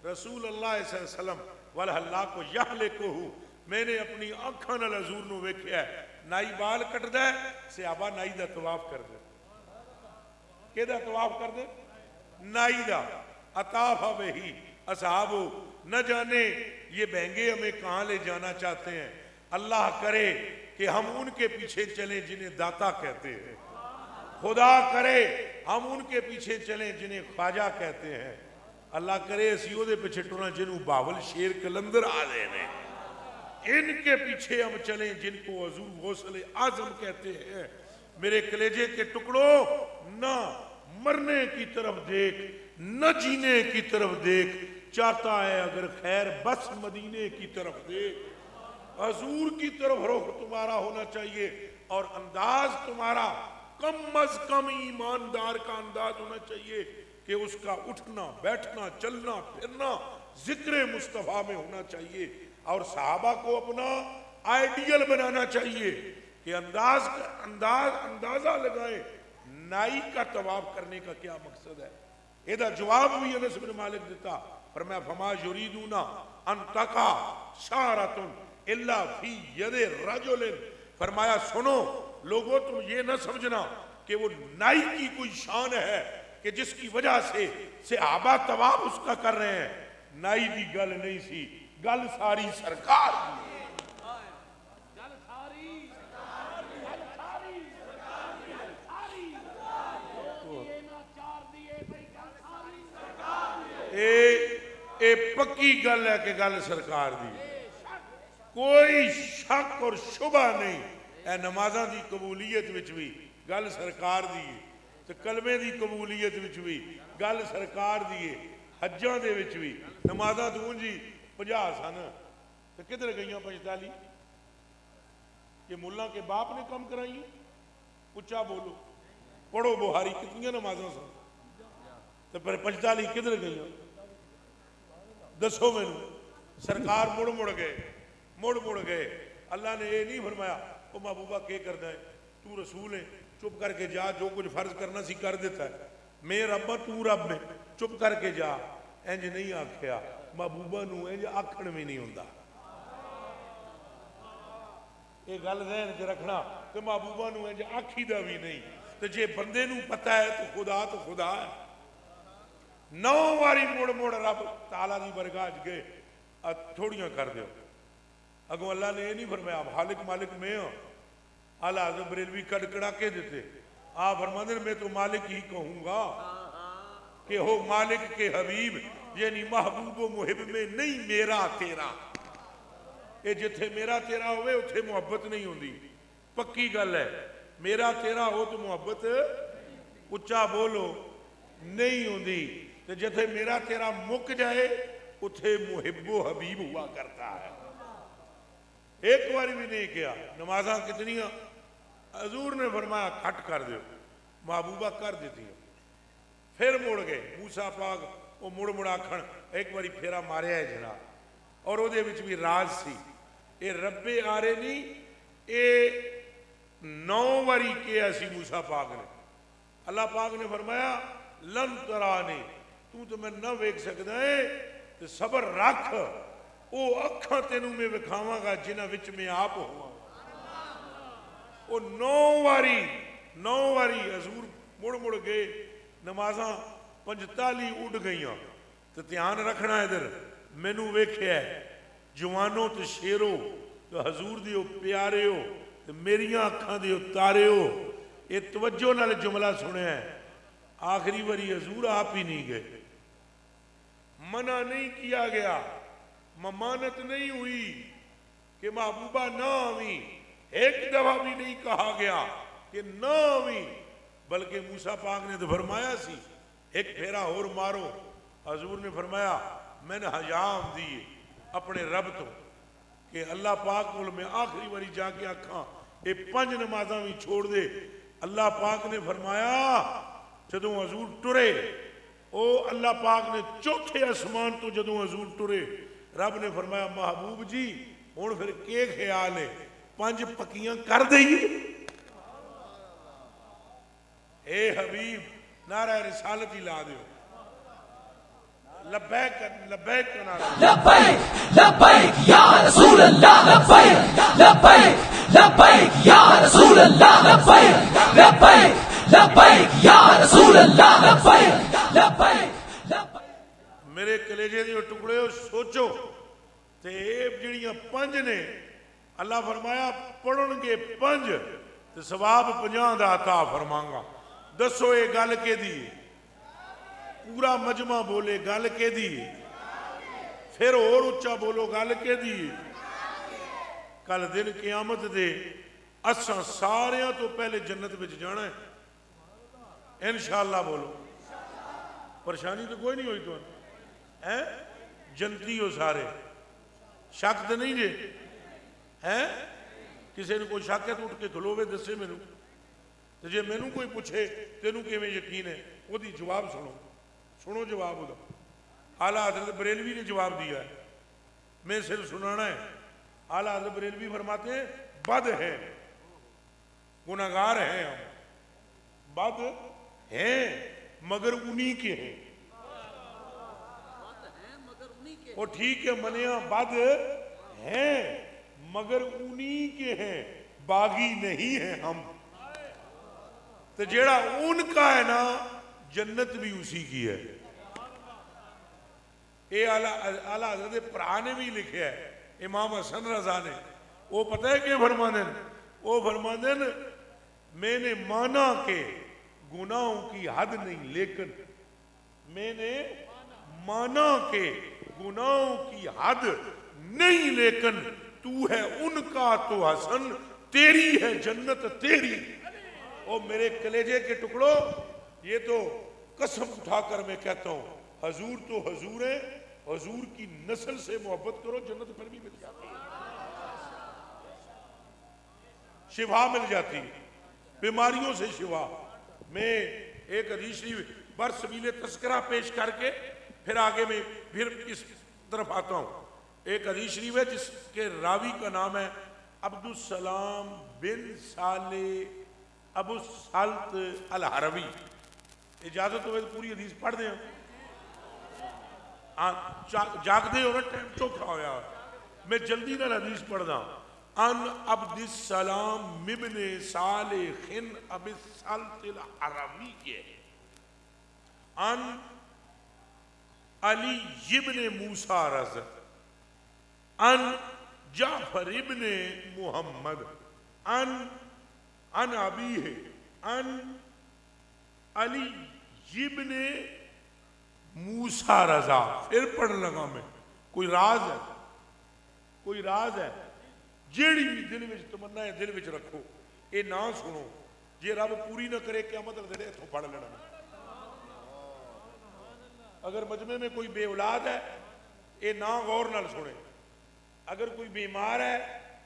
رسول اللہ صلی اللہ علیہ وسلم والحلہ کو یحلقہ میں نے اپنی آنکھاں نال حضور نو ویکھیا ہے نائی بال کٹدا ہے صحابہ نائی دا طواف کر دے کہ دا طواف کر دے نائی دا اطاف بہی اصحابو نہ جانے یہ بہنگے ہمیں کہاں لے جانا چاہتے ہیں اللہ کرے کہ ہم ان کے پیچھے چلیں جنہیں داتا کہتے ہیں خدا کرے ہم ان کے پیچھے چلیں جنہیں خواجہ کہتے ہیں اللہ کرے اسیو دے پیچھے ٹورا جنہوں باول شیر کلندر آ دینے ان کے پیچھے ہم چلیں جن کو حضور غوثل اعظم کہتے ہیں میرے کلیجے کے ٹکڑوں نہ مرنے کی طرف دیکھ نہ جینے کی طرف دیکھ چاہتا ہے اگر خیر بس مدینے کی طرف دیکھ حضور کی طرف رخ تمہارا ہونا چاہیے اور انداز تمہارا کم از کم ایماندار کا انداز ہونا چاہیے کہ اس کا اٹھنا بیٹھنا چلنا پھرنا ذکر مصطفیٰ میں ہونا چاہیے اور صحابہ کو اپنا آئیڈیل بنانا چاہیے کہ اندازہ لگائے نائی کا طواف کرنے کا کیا مقصد ہے؟ یہ جواب بھی انس بن مالک دیتا، فرمایا فما یریدون ان تقع شعرۃ الا فی ید رجل، فرمایا سنو لوگوں تم یہ نہ سمجھنا کہ وہ نائی کی کوئی شان ہے کہ جس کی وجہ سے صحابہ طواف اس کا کر رہے ہیں. نائی دی گل نہیں سی، گل ساری سرکار دی. اے پکی گل ہے کہ گل سرکار دی، کوئی شک اور شبہ نہیں. اے نمازاں دی قبولیت وچ بھی گل سرکار دی ہے، تے کلمے دی قبولیت وچ بھی گل سرکار دی ہے، حجاں دے وچ بھی نمازاں تو جی 50 سن تے کدھر گئیاں 45؟ یہ ملا کے باپ نے کم کرائی؟ اچھا بولو، پڑھو بہاری کتنی نمازاں سن تے پر 45 کدھر گئیاں؟ دسو میں سرکار مڑ گئے. اللہ نے یہ نہیں فرمایا او محبوبہ کے کرنا ہے، تو رسول ہے چپ کر کے جا، جو کچھ فرض کرنا سی کر دیتا ہے، میں رب تو رب میں چپ کر کے جا. انج نہیں آکھیا، محبوبہ نو انج آکھن بھی نہیں ہوندا. یہ گل ذہن چ رکھنا کہ محبوبہ نو انج آکھی دا بھی نہیں. تو جے بندے نو پتہ ہے تو خدا ہے. 9 واری مڑ رب تعالیٰ دی برگاہ گئے، تھوڑیاں کر دیو. اگوں اللہ نے یہ نہیں فرمایا خالق مالک میں ہوں. اعلیٰ حضرت بریلوی کڑکڑا کے دیتے، آپ فرماتے ہیں میں تو مالک ہی کہوں گا کہ ہو مالک کے حبیب، یعنی محبوب و محب میں نہیں میرا تیرا. یہ جتھے میرا تیرا ہوئے اتھے محبت نہیں ہوندی. پکی گل ہے، میرا تیرا ہو تو محبت اچھا بولو نہیں ہوندی. تو جتھے میرا تیرا مک جائے اتھے محب و حبیب ہوا کرتا ہے. ایک باری بھی نہیں کیا. نمازاں کتنی حضور نے فرمایا کھٹ کر دیو، محبوبہ کر دیتی ہیں. پھر مڑ گئے موسیٰ پاک وہ مڑ آکھن ایک باری پھیرا ماریا ہے جناب، اور وہ دے وچ بھی راز سی. اے رب آرے نہیں، اے 9 واری کیا سی موسیٰ پاک نے. اللہ پاک نے فرمایا لن ترانی، تو میں نہ ویکھ سکدا ہے تو صبر رکھ، او اکھاں تینوں میں وکھاواں گا جنہ وچ میں آپ ہوا. او 9 واری حضور مڑ گئے. نمازاں 45 اڑ گئیاں. تو دھیان رکھنا ادھر، مینوں ویکھیا ہے جوانوں تے شیرو تو حضور دیو پیارے ہو تے میریاں اکھاں دیو تارے ہو. یہ توجہ نال جملہ سنیا ہے. آخری واری حضور آپ ہی نہیں گئے، منع نہیں کیا گیا، ممانت نہیں ہوئی کہ محبوبہ نہ آویں. ایک دفعہ بھی نہیں کہا گیا کہ نہ آویں، بلکہ موسیٰ پاک نے تو فرمایا سی ایک پھیرا اور مارو. حضور نے فرمایا میں نے حجام دیے اپنے رب تو کہ اللہ پاک کو میں آخری واری جا کے آکھاں یہ 5 نمازاں بھی چھوڑ دے. اللہ پاک نے فرمایا جدوں حضور ٹرے، او اللہ پاک نے 4تھے آسمان تو جدوں حضور ٹرے، رب نے فرمایا محبوب جی ہن پھر کے خیال ہے 5 پکیاں کر دئیے. اے حبیب نعرہ رسالت ہی لا دیو. لبیک لبیک نعرہ لبیک لبیک یا رسول اللہ، لبیک لبیک لبیک یا رسول اللہ، لبیک لبیک لبیک یا رسول اللہ، لبیک لبیک لبیک. میرے کلیجے دیو ٹکڑے ہو سوچو تے جڑیاں 5 نے اللہ فرمایا پڑھن گے 5 تے ثواب 50 دا عطا فرماؤں گا. دسو یہ گل کے دی؟ پورا مجمع بولے گل کے دی؟ پھر اور اچھا بولو گل کے دی؟ کل دن قیامت دے اساں ساریاں تو پہلے جنت وچ جانا ہے انشاءاللہ. بولو پریشانی تو کوئی نہیں ہوئی تو ہیں جنتی ہو سارے، شک تو نہیں جے ہیں؟ کسی نے کوئی شک ہے تو اٹھ کے کھلوے دسے مینوں. تو جے مینوں کوئی پوچھے تینوں کیویں یقین ہے وہ دی جواب سنو جواب ہوگا. اعلیٰ حضرت بریلوی نے جواب دیا ہے، میں صرف سنانا ہے. اعلیٰ حضرت بریلوی فرماتے ہیں بد ہیں، گناہگار ہیں ہم، بد ہیں مگر انہی کے ہیں. وہ ٹھیک ہے منیا بد ہیں مگر انہی کے ہیں, باغی نہیں ہیں ہم. تو جیڑا ان کا ہے نا جنت بھی اسی کی ہے. یہ اعلیٰ حضرت پرا نے بھی لکھا ہے, امام حسن رضا نے. وہ پتہ ہے کہ فرمانے وہ فرمانے میں نے مانا کہ گناہوں کی حد نہیں, لیکن میں نے مانا کہ گناہوں کی حد نہیں, لیکن تو ہے ان کا تو حسن, تیری ہے جنت تیری. او میرے کلیجے کے ٹکڑوں, یہ تو قسم اٹھا کر میں کہتا ہوں, حضور تو حضور ہے, حضور کی نسل سے محبت کرو, جنت پھر بھی مل جاتی ہے, شفا مل جاتی ہے, بیماریوں سے شفا. میں ایک حدیث برسبیل تذکرہ پیش کر کے پھر آگے میں پھر اس طرف آتا ہوں. ایک حدیث شریف ہے جس کے راوی کا نام ہے عبدالسلام بن صالح ابو سالت الحروی. اجازت ہو تو پوری حدیث پڑھ دیں, جاگ دے ہو نا, ٹائم چوکھا ہویا, میں جلدی نہ حدیث پڑھ دا. ان عبدالسلام ابن صالح ابو سالت الحروی کے ان علی ابن موسیٰ رضا ان جعفر ابن محمد ان ابیہ ان علی ابن موسیٰ رضا. پھر پڑھ لگا میں, کوئی راز ہے, کوئی راز ہے, جیڑی بھی دل وچ تمنا ہے دل وچ رکھو, اے نہ سنو, جے رب پوری نہ کرے قیامت دے اتھوں پڑھ لینا. اگر مجمع میں کوئی بے اولاد ہے اے نہ غور نال سنے, اگر کوئی بیمار ہے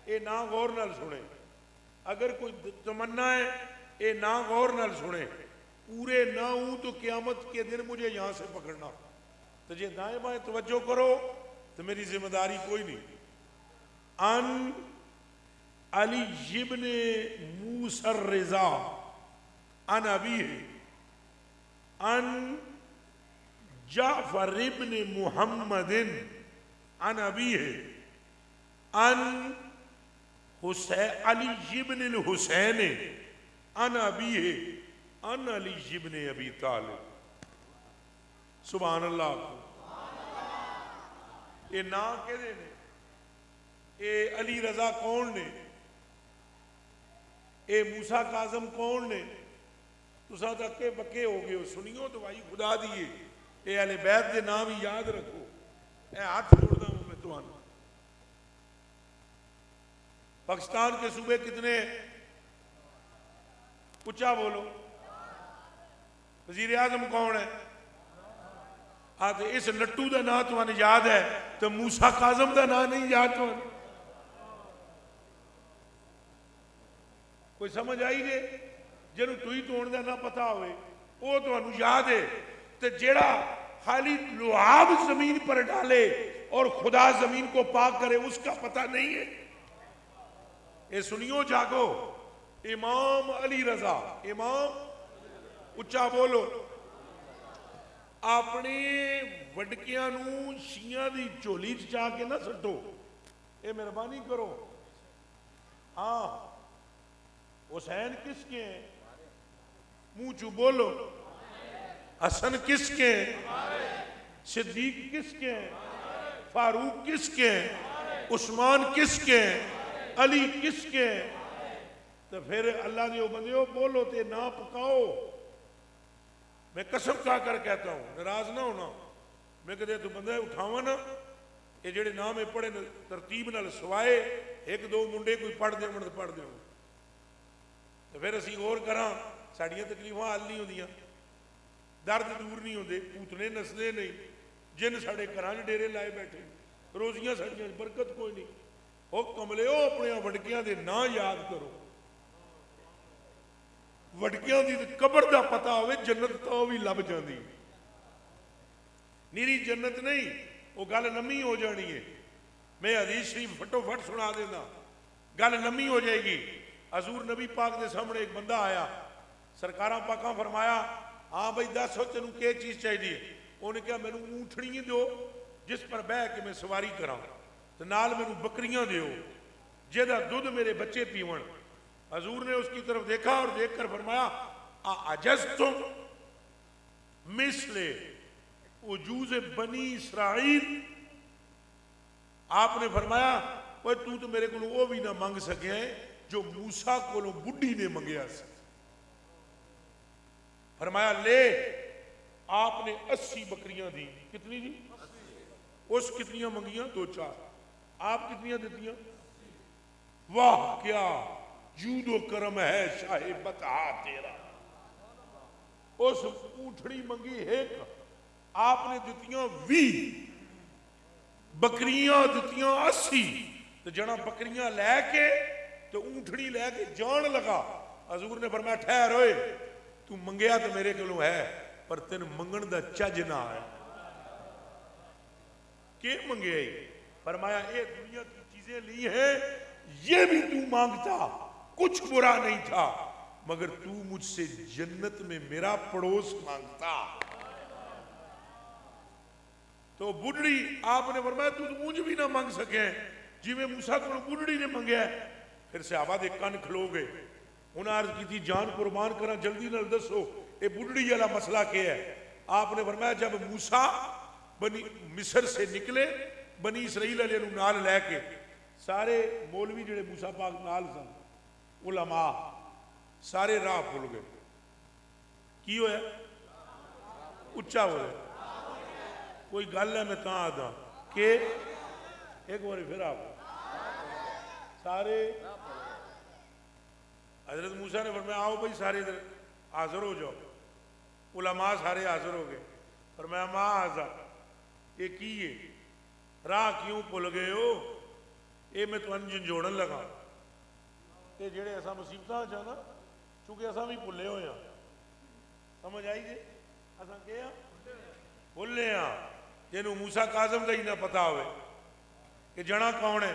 اے نہ غور نال سنے, اگر کوئی تمنا ہے اے نہ غور نال سنے, پورے نہ ہوں تو قیامت کے دن مجھے یہاں سے پکڑنا. تو جے دائیں بائیں توجہ کرو تو میری ذمہ داری کوئی نہیں. ان علی ابن موسیٰ رضا ان ابیہ ان جعفر ابن محمد ان ابیہ ان علی ابن الحسین ان ابیہ ان علی ابن ابی طالب. سبحان اللہ. یہ نا کہتے ہیں, اے علی رضا کون نے, اے موسیٰ کاظم کون نے, تساں تکے پکے ہو گئے ہو, سنیو تو بھائی خدا دیئے, اے اہل بیت دے نام ہی یاد رکھو. اے ہاتھ جوڑتا ہوں میں تمہارا. پاکستان کے صوبے کتنے ہیں, اچھا بولو. وزیر اعظم کون ہے, اس لٹو دا نام تمہیں یاد ہے تو موسیٰ کاظم دا نام نہیں یاد تمہیں. کوئی سمجھ آئی گے, جنہوں توئی تون دا نہ پتا ہوئے وہ تو انہوں یاد ہے. تو جیڑا خالی لعاب زمین پر ڈالے اور خدا زمین کو پاک کرے اس کا پتہ نہیں ہے. اے سنیو جاگو, امام علی رضا, امام اچھا بولو, اپنے وڈکیاں نو شیعہ دی چولی چاہ کے نہ سٹو, اے مہربانی کرو. ہاں حسین کس کے ہیں, منہ چو بولو. حسن کس کے ہیں, صدیق کس کے ہیں, فاروق کس کے ہیں, عثمان کس کے ہیں, علی کس کے ہیں. تو پھر اللہ دیو بندیو بولو تے نہ پکاؤ. میں قسم کھا کر کہتا ہوں, ناراض نہ ہونا, میں کہتے تو بندہ اٹھاوا نا, یہ جڑے نام ہے پڑھے ترتیب نال سوائے ایک دو منڈے کوئی پڑھ دے من پڑھ دے. تو پھر اسی غور کراں, ساڑیاں تکلیفاں حل نہیں ہوندیاں, درد دور نہیں ہوندے, پوتنے نسدے نہیں, جن ساڑے گھراں ڈیرے لائے بیٹھے, روزیاں ساڑیاں برکت کوئی نہیں. او کملے ہو اپنے وڈکیاں دے نا یاد کرو. وڈکیاں دی قبر دا پتہ ہوئے جنت تو بھی لب جاندی, نیری جنت نہیں, وہ گل لمبی ہو جانی ہے. میں حدیث شریف پھٹو پھٹ سنا دینا, گل لمبی ہو جائے گی. حضور نبی پاک دے سامنے ایک بندہ آیا, سرکاراں پاکاں فرمایا ہاں بھائی دس ہو تینوں کی چیز چاہیے؟ انہوں نے کہا مینوں اونٹڑی دیو جس پر بہ کے میں سواری کراں، تو نال مینوں بکریاں دیو جہدا دودھ میرے بچے پیون۔ حضور نے اس کی طرف دیکھا اور دیکھ کر فرمایا اعجزتم مثل عجوز بنی اسرائیل، آپ نے فرمایا وہ تو میرے کو وہ بھی نہ منگ سکے ہیں جو موسیٰ کو بڈھی نے منگیا سی۔ فرمایا لے، آپ نے 80 بکریاں دی۔ کتنی دی؟ اس کتنیاں منگیاں؟ 2-4۔ آپ کتنیاں دیتیاں؟ واہ کیا جود و کرم ہے شاہ بطحا تیرا۔ اس اونٹڑی منگی ایک، آپ نے دیتیاں 20، بکریاں دیتیاں 80۔ تو جنا بکریاں لے کے تو اونٹڑی لے کے جان لگا۔ حضور نے فرمایا ٹھہر ہوئے، تو منگیا تو میرے کلوں ہے پر تین منگن دا چج نہ ہے۔ کہ منگے ہی؟ فرمایا اے دنیا کی چیزیں لی ہیں، یہ بھی تو مانگتا، کچھ برا نہیں تھا، مگر تو مجھ سے جنت میں میرا پڑوس مانگتا۔ تو بڑھڑی آپ نے فرمایا تو مجھ بھی نہ مانگ سکے جی میں موسیٰ کو بڑھڑی نے منگیا ہے۔ پھر صحابہ دے کان کھلو گئے، انہاں عرض کی تھی جان قربان کرنا جلدی نہ دسو اے بڑھڑی والا مسئلہ کیا ہے؟ آپ نے فرمایا جب موسیٰ بنی مصر سے نکلے بنی اسرائیل علیہ نال لے کے، سارے مولوی جڑے موسیٰ پاک نال سن، علماء سارے راہ بھول گئے۔ کی ہویا؟ اچھا ہو رہے کوئی گل ہے میں کہاں آدھا کہ ایک بار پھر آپ سارے حضرت موسیٰ نے فرمایا آؤ بھائی سارے ادھر حاضر ہو جاؤ۔ علماء سارے حاضر ہو گئے۔ فرمایا ما آزا یہ کی ہے؟ راہ کیوں بھول گئے ہو؟ یہ میں تو انجن جوڑن لگا، یہ جڑے ایسا مصیبتاں چاہنا چونکہ ایسا بھی بھولے ہوئے ہیں۔ سمجھ آئی جی؟ ایسا کیا بھولے ہیں جنہوں موسیٰ کاظم کا ہی نہ پتا ہوئے کہ جنا کون ہے۔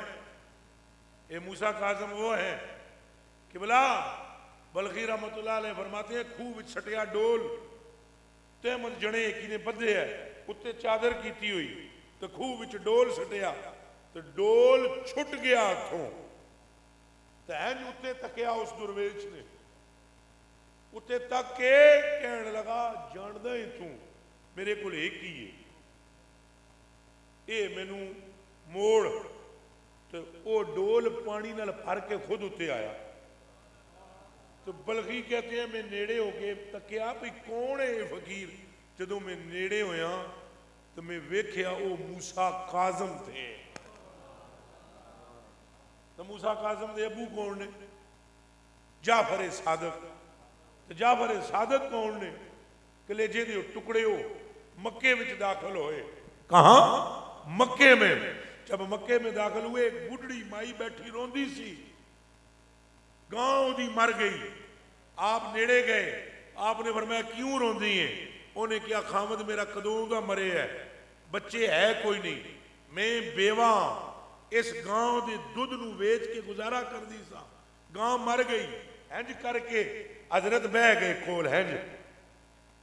یہ موسیٰ کاظم وہ ہے کہ بلا بلخی رحمت اللہ علیہ فرماتے ہیں خوب چھٹیا ڈول تحمد جنے کی نے بدھے ہے اتے چادر کیتی ہوئی تو خوب ڈول سٹیا تو ڈول چھٹ گیا ہاتھوں تو اینج اتے تکیا اس درویش نے اتے تک کے کہنے لگا جاندہ ہی تو میرے کو ایک ہی ہے اے مینوں موڑ تو وہ ڈول پانی نال بھر کے خود اتے آیا۔ تو بلخی کہتے ہیں میں نیڑے ہو کے تکیا بھی کون ہے فقیر؟ جدوں میں نیڑے ہویا تو میں ویکھیا وہ موسیٰ کاظم تھے۔ تو موسیٰ کاظم دے ابو کون نے؟ جعفر صادق۔ تو جعفر صادق کون نے؟ کلیجے دے ٹکڑے ہو مکے وچ داخل ہوئے۔ کہاں؟ مکے میں۔ جب مکے میں داخل ہوئے ایک بڑھڑی مائی بیٹھی روندی سی، گاؤں دی مر گئی۔ آپ نیڑے گئے، آپ نے فرمایا کیوں روندی ہیں؟ انہیں کیا خامد میرا کدوں دا مرے ہے، بچے ہے کوئی نہیں، میں بیواں اس گاؤں دے دودھ نو ویچ کے گزارا کر دی سا، گاؤں مر گئی۔ ہنج کر کے حضرت بہ گئے کول ہنج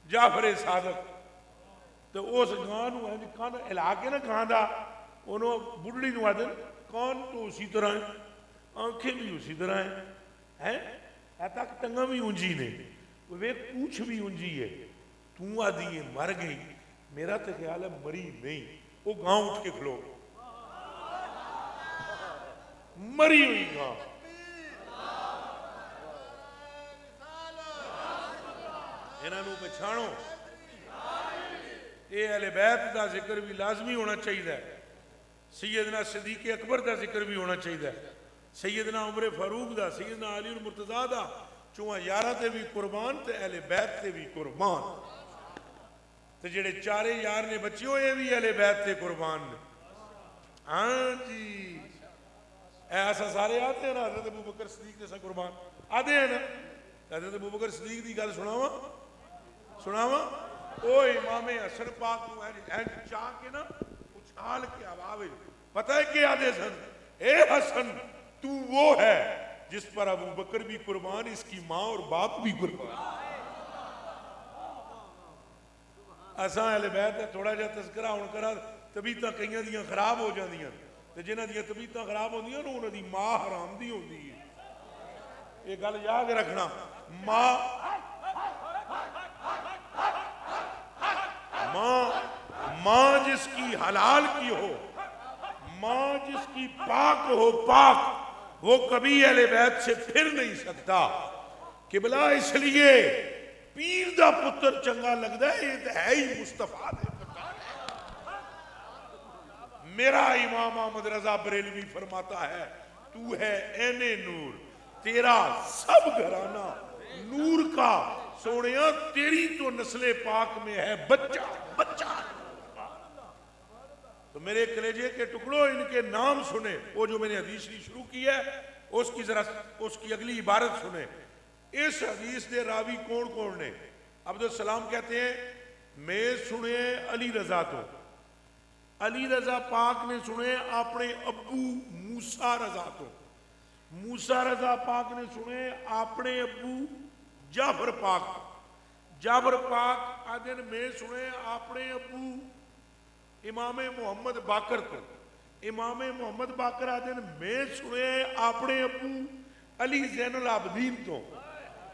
جعفر صادق تو اس گاؤں نو ہنج کان ہلا کے نہ کھاندا انہوں بڑھڑی نو آدھن کان تو اسی طرح ہے، آنکھیں بھی اسی طرح ہیں، ایتا کہ ٹنگا بھی اونجی نے، وہ ایک پوچھ بھی اونجی ہے، تو آدھی یہ مر گئی، میرا تو خیال ہے مری نہیں۔ وہ گاؤں اٹھ کے کھلو مری ہوئی گاؤں۔ انہوں پچھانو اے اہل بیت دا ذکر بھی لازمی ہونا چاہیے، سیدنا صدیق اکبر دا ذکر بھی ہونا چاہیے، سیدنا عمر فاروق دا، سیدنا علی المرتضیٰ دا، چونہ یارہ تے بھی قربان تے اہل بیت تے بھی قربان تے جڑے چارے یار نے بچے ہوئے بھی اہل بیت تے قربان نے۔ ہاں جی ایسا سارے آتے ہیں نا حضرت ابو بکر صدیق جیسا قربان آدھے ہیں نا۔ حضرت ابو بکر صدیق دی گل سناواں او امام حسن پاک نو اینج چاہ کے نا اچھال کے آواز پتہ ہے کہ آدھے سن اے حسن تو وہ ہے جس پر ابو بکر بھی قربان، اس کی ماں اور باپ بھی قربان. اساں اہل بیت ہے تھوڑا جہا تذکرہ ہون کرا طبیعتاں کئیاں دیاں خراب ہو جاندیاں تے جنہاں دیاں طبیعتاں خراب ہوندیاں نا انہاں دی ماں حرام دی ہوندی ہے. یہ گل یاد رکھنا. ماں جس کی حلال کی ہو، ماں جس کی پاک ہو پاک، وہ کبھی اہل بیت سے پھر نہیں سکتا. قبلہ اس لیے پیر دا پتر چنگا لگدا ہے، یہ تو ہے ہی مصطفیٰ دے پتر. میرا امام احمد رضا بریلوی فرماتا ہے تو ہے عین نور، تیرا سب گھرانہ نور کا. سونیا تیری تو نسل پاک میں ہے بچہ بچہ. تو میرے کلیجے کے ٹکڑوں ان کے نام سنیں. وہ جو میں نے حدیث شروع کی ہے اس کی اگلی عبارت سنیں. اس حدیث دے راوی کون کون نے؟ عبدالسلام کہتے ہیں میں سنے علی رضا تو، علی رضا پاک نے سنے اپنے ابو موسیٰ رضا تو، موسیٰ رضا پاک نے سنے اپنے ابو جعفر پاک، جعفر پاک آدن میں سنے اپنے ابو امام محمد باقر تو، امام محمد باقر آدن میں سنے اپنے ابو علی زین العابدین تو،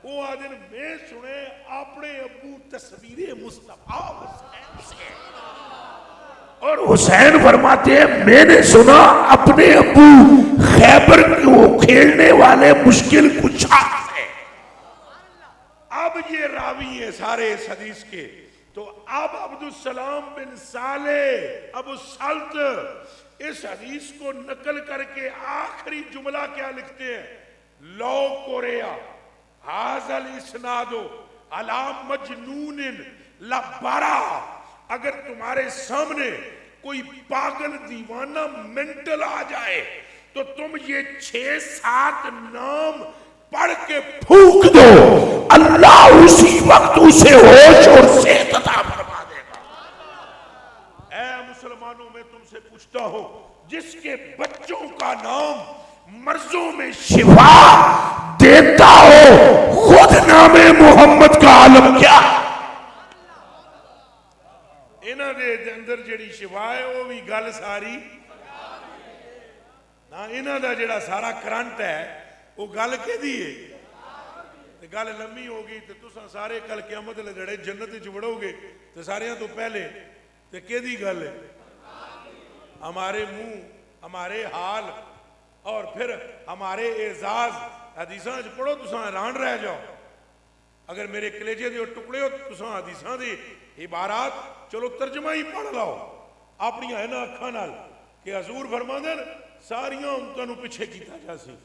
وہ آدن میں سنے اپنے ابو تصویر مصطفیٰ حسین سے. اور حسین فرماتے ہیں میں نے سنا اپنے ابو خیبر کو کھیلنے والے مشکل کشا سے. اب یہ راوی ہیں سارے اس حدیث کے. تو اب عبدالسلام بن صالح ابو سلط اس حدیث کو نقل کر کے آخری جملہ کیا لکھتے ہیں؟ لو قریا ھذا الاسناد علی مجنون لبرا. اگر تمہارے سامنے کوئی پاگل دیوانہ منٹل آ جائے تو تم یہ 6-7 نام پڑھ کے پھونک دو، اللہ اسی وقت اسے ہوش اور صحت عطا فرما دے گا. اے مسلمانوں میں تم سے پوچھتا ہوں جس کے بچوں کا نام مرضوں میں شفا دیتا ہو، خود نام محمد کا عالم کیا؟ انہاں دے اندر جڑی شفا ہے وہ بھی گل ساری نا، انہاں دا جڑا سارا کرنٹ ہے وہ گل کے دیئے گل لمبی ہوگی تو تساں سارے کل قیامت لڑے جنت وچ وڑو گے تو ساریاں تو پہلے تے کیدی گل ہے؟ ہمارے منہ، ہمارے حال اور پھر ہمارے اعزاز. حدیثاں وچ پڑھو تساں حیران رہ جاؤ. اگر میرے کلیجے دے ٹکڑے ہو تساں حدیثاں دی عبارات چلو ترجمہ ہی پڑھ لاؤ اپنی اینا اکھاں نال کہ حضور فرماندے ساریاں امتاں نو پیچھے کیتا جاسی،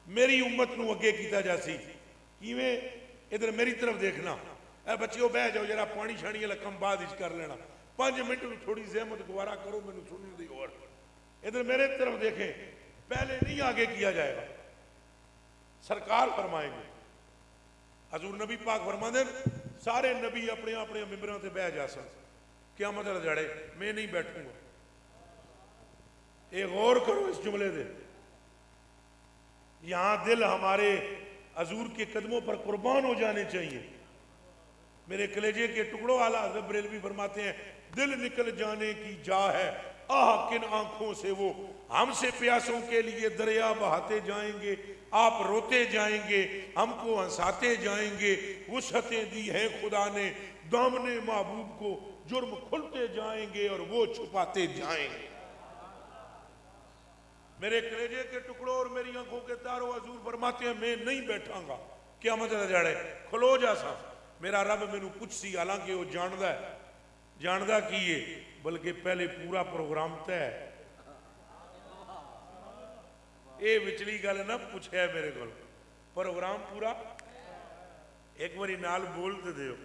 میری امت نو اگے کیتا جاسی. کیویں؟ ادھر میری طرف دیکھنا. اے بچیو بہ جاؤ ذرا پانی چھانی والا کم بعد وچ کر لینا، 5 منٹ نو تھوڑی زحمت گوارا کرو مینوں سنن دی. اور ادھر میرے طرف دیکھیں، پہلے نہیں آگے کیا جائے گا. سرکار فرمائیں گے، حضور نبی پاک فرماندے سارے نبی اپنے اپنے ممبراں تے بیٹھ جا سن، قیامت والے دہاڑے میں نہیں بیٹھوں گا. ایک غور کرو اس جملے دے. یہاں دل ہمارے حضور کے قدموں پر قربان ہو جانے چاہیے. میرے کلیجے کے ٹکڑوں اعلیٰ حضرت بریلوی فرماتے ہیں دل نکل جانے کی جا ہے، آہ کن آنکھوں سے وہ ہم سے پیاسوں کے لیے دریا بہاتے جائیں گے. آپ روتے جائیں گے، ہم کو ہنساتے جائیں گے. وسعتیں دی ہیں خدا نے دامن محبوب کو، جرم کھلتے جائیں گے اور وہ چھپاتے جائیں گے. میرے کلیجے کے ٹکڑوں اور میری آنکھوں کے تاروں حضور فرماتے ہیں میں نہیں بیٹھاں گا قیامت دے دہاڑے. کھلو جا سا میرا رب مینوں پوچھ سی، حالانکہ وہ جاندا کیے بلکہ پہلے پورا پروگرام طے ہے. اے وچلی گل نہ پوچھے میرے کو، پروگرام پورا. ایک باری نال بولتے دیو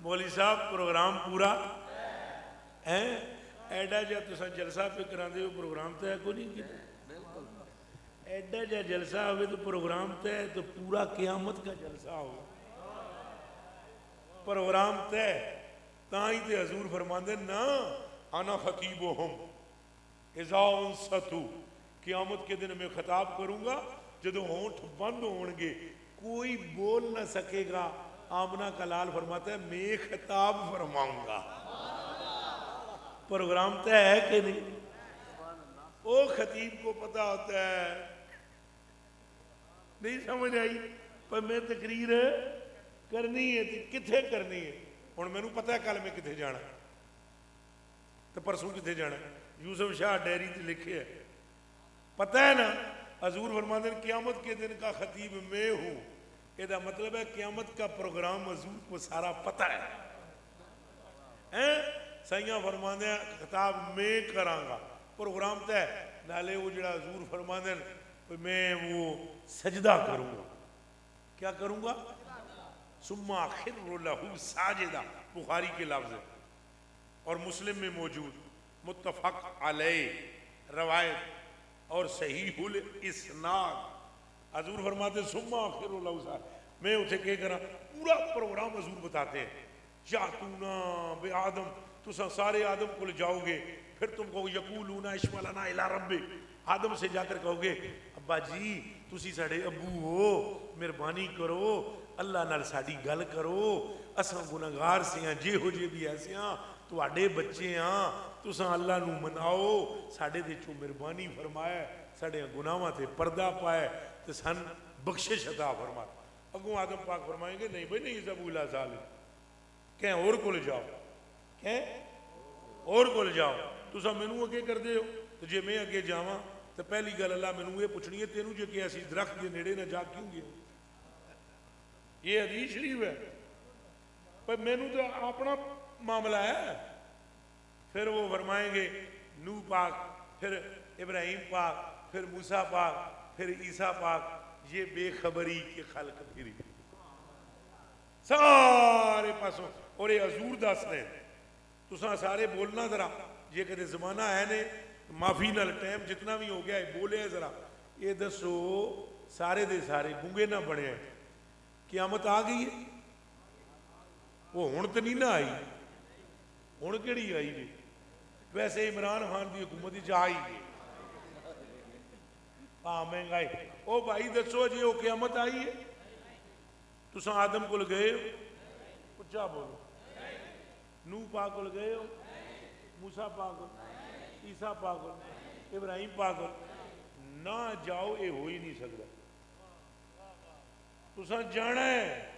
مولوی صاحب پروگرام پورا ہے. ایڈا جا تساں جلسہ پہ کراندے ہو پروگرام تے کو نہیں کیتا. ایڈا جا جلسہ ہوئے تو پروگرام تے تو پورا قیامت کا جلسہ ہو. پروگرام تے تاں ہی تے حضور فرماندے نا انا خطیبہم اذا انصتوا، قیامت کے دن میں خطاب کروں گا جدو ہونٹ بند ہون گے کوئی بول نہ سکے گا، آمنہ کا لال فرماتا ہے میں خطاب فرماؤں گا۔ پروگرام طے ہے کہ نہیں؟ وہ خطیب کو پتا ہوتا ہے، نہیں سمجھ آئی؟ پر میں تقریر کرنی ہے تو کتھے کرنی ہے؟ اور میں نے پتا ہے کل میں کتھے جانا ہے تو پرسوں کتھے جانا ہے۔ یوسف شاہ ڈیری تے لکھے ہے، پتا ہے نا؟ حضور فرماتے ہیں قیامت کے دن کا خطیب میں ہوں، یہ دا مطلب ہے قیامت کا پروگرام حضور کو سارا پتا ہے۔ سائیاں فرماتے ہیں خطاب میں کرانگا، پروگرام تے ہے نالے وہ جڑا حضور فرماتے ہیں میں وہ سجدہ کروں گا۔ کیا کروں گا؟ ثم اخر لہ ساجدہ، بخاری کے لفظ ہے اور مسلم میں موجود، متفق علیہ روایت اور صحیح الاسناد۔ حضور فرماتے ہیں ثم اخر لہ ساجدہ، میں اسے کہہ کرا پورا پروگرام حضور بتاتے ہیں۔ یاتونا بے آدم، تو سارے آدم کو لے جاؤ گے، پھر تم کہو یقولون اشفع لنا الی رب، آدم سے جا کر کہو گے ابا جی تسی ساڑے ابو ہو، مہربانی کرو اللہ نال ساڑی گل کرو، اساں گناہگار سے ہیں، جے ہو جے بھی ایسے ہیں تو آڈے بچے ہیں، تساں اللہ نو مناؤ، ساڑے دے چو مہربانی فرمائے، ساڑے گناہاں تے پردہ پائے تو سن بخشش عطا فرمائے۔ اگوں آدم پاک فرمائیں گے نہیں بھئی نہیں ذبو الی ظالم، کہیں اور کو لے جاؤ، کہیں اور کو لے جاؤ، تساں مینوں اگے کر دے ہو، تو جے میں اگے جاواں تو پہلی گل اللہ مینوں یہ پوچھنی ہے تینوں جو کہ ایسی درخت کے نیڑے نہ جا کیوں گیا؟ یہ حدیث شریف ہے، پر مینوں تو اپنا معاملہ ہے۔ پھر وہ فرمائیں گے نوح پاک، پھر ابراہیم پاک، پھر موسیٰ پاک، پھر عیسیٰ پاک، یہ بے خبری کے خلق پھری سارے پاسوں، اور یہ حضور دس نے تساں سارے بولنا ذرا، یہ کہتے زمانہ ہے نے معافی نال ٹائم جتنا بھی ہو گیا ہے بولے ذرا، یہ دسو سارے دے سارے گونگے نہ بڑے ہیں، قیامت آ گئی ہے؟ وہ ہون تو نہیں نہ آئی، ہون کیڑی آئی جی؟ ویسے عمران خان دی حکومت ہی آئی گئی، ہاں مہنگائی، او بھائی دسو جی وہ قیامت آئی ہے؟ تساں آدم کو گئے ہو؟ اچھا بولو، نوح پاک کو گئے ہو؟ موسیٰ پاک کو، عیسیٰ پاک کو، ابراہیم پاک کو، نہ جاؤ اے ہو ہی نہیں سکتا۔ تساں جانا ہے،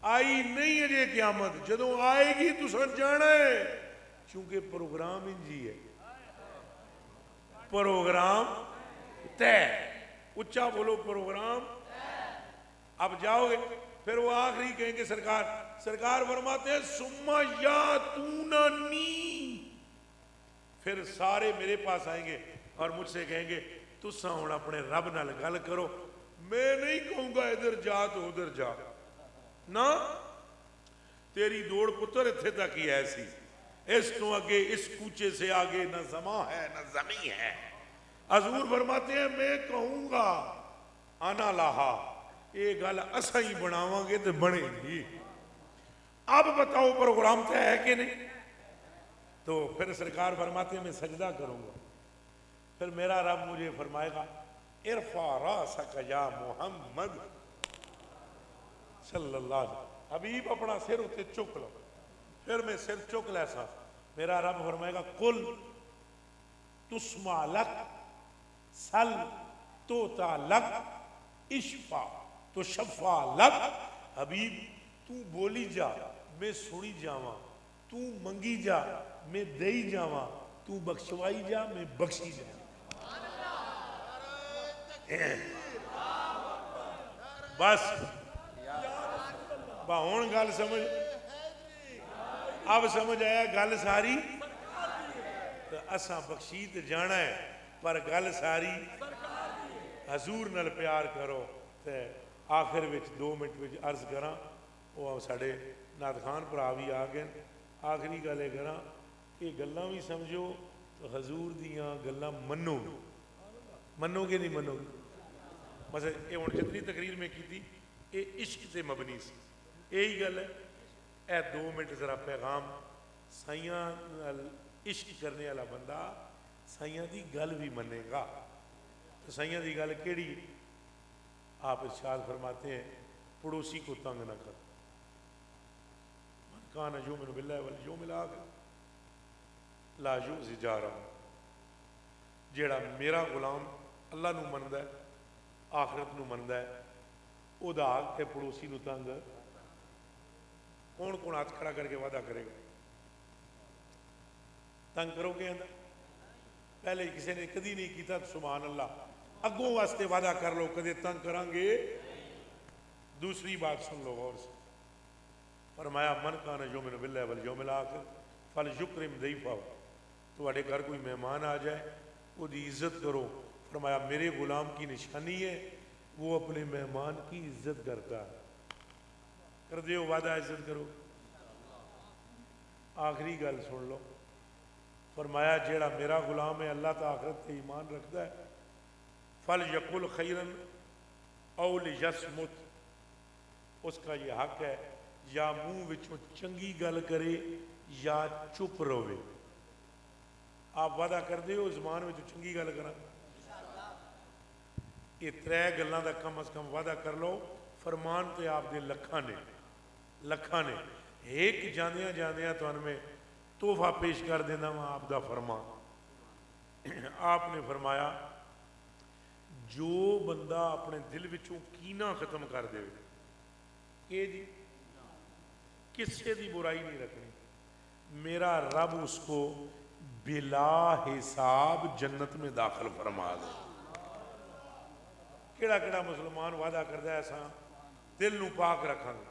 آئی نہیں ہے جے قیامت، جدوں آئے گی تساں جانا ہے، چونکہ پروگرام انجی ہے، پروگرام طے، اچھا بولو پروگرام۔ اب جاؤ گے، پھر وہ آخری کہیں گے سرکار فرماتے ہیں ثم یاتوننی، پھر سارے میرے پاس آئیں گے اور مجھ سے کہیں گے تساں ہن اپنے رب نال گل کرو، میں نہیں کہوں گا ادھر جا تو ادھر جا، نہ تیری دوڑ پتر اتھے تک ہی ایسی، اس تو آگے اس کوچے سے آگے نہ زماں ہے نہ زمین ہے۔ حضور فرماتے ہیں میں کہوں گا انا لہا، یہ گل اساں ہی بناواں گے تو بنے گی۔ اب بتاؤ پروگرام طے ہے کہ نہیں؟ تو پھر سرکار فرماتے ہیں میں سجدہ کروں گا، پھر میرا رب مجھے فرمائے گا ارفع راسک یا محمد صلی اللہ علیہ وسلم، حبیب اپنا سر ہوتے چک لو، پھر میں سر چک لیسا، میرا رب فرمائے گا قل تسمع لک سل توتا لک اشفا تو شفا لک، حبیب تو بولی جا میں سنی جاواں، تو منگی جا میں دئی جاواں، تو بخشوائی جا میں بخشی جا۔ بس ہون گل سمجھ، اب سمجھ آیا گل ساری، تو اساں بخشی تے جانا ہے، پر گل ساری حضور نال پیار کرو۔ تے آخر وچ 2 منٹ وچ عرض کراں، وہ ساڑے نعت خان بھرا بھی آ گئے، آخری گل کراں، یہ گلاں بھی سمجھو تو حضور دیاں گلاں منو، منو گے نہیں منو گے؟ مثلا یہ ہن جتنی تقریر میں کی تھی یہ عشق سے مبنی سی، یہی گل ہے، اے 2 منٹ ذرا پیغام، سائیاں عشق کرنے والا بندہ سائیاں دی گل بھی منے گا، تو سائیاں دی گل کیڑی؟ آپ ارشاد فرماتے ہیں پڑوسی کو تنگ نہ کر. من کان یؤمن باللہ والیوم الآخر لا یؤذی جارہ. جیڑا میرا غلام اللہ نو مندا ہے آخرت نو مندا ہے او دا حق ہے پڑوسی نو تنگ. کون کون ہاتھ کھڑا کر کے وعدہ کرے گا تنگ کرو گے اندر؟ پہلے کسی نے کدی نہیں کیتا تو سبحان اللہ اگوں واسطے وعدہ کر لو کدے تنگ کریں گے. دوسری بات سن لو غور سے. فرمایا من کان یؤمن باللہ والیوم الآخر فلیکرم ضیفہ. تواڈے گھر کوئی مہمان آ جائے وہ دی عزت کرو. فرمایا میرے غلام کی نشانی ہے وہ اپنے مہمان کی عزت کرتا ہے. کر دیو وعدہ عزت کرو. آخری گل سن لو. فرمایا جیڑا میرا غلام ہے اللہ تا آخرت تے ایمان رکھتا ہے فَلْيَقُلْ خَيْرًا اَوْ لِيَصْمُتْ. اس کا یہ حق ہے یا منہ وچوں چنگی گل کرے یا چپ روے. آپ وعدہ کر دے ہو زبان وچوں چنگی گل کرا. یہ ترے گلاں دا کم از کم وعدہ کر لو. فرمان تے آپ دے لکھاں نے ایک جاندیاں جاندیاں تو ان میں تحفہ پیش کر دینا ہوں آپ دا فرمان. آپ نے فرمایا جو بندہ اپنے دل وچوں کینہ ختم کر دے کہ جی کسی دی برائی نہیں رکھنی میرا رب اس کو بلا حساب جنت میں داخل فرما دے. کیڑا کیڑا مسلمان وعدہ کردا ہے ایسا دل نو پاک رکھاں گا.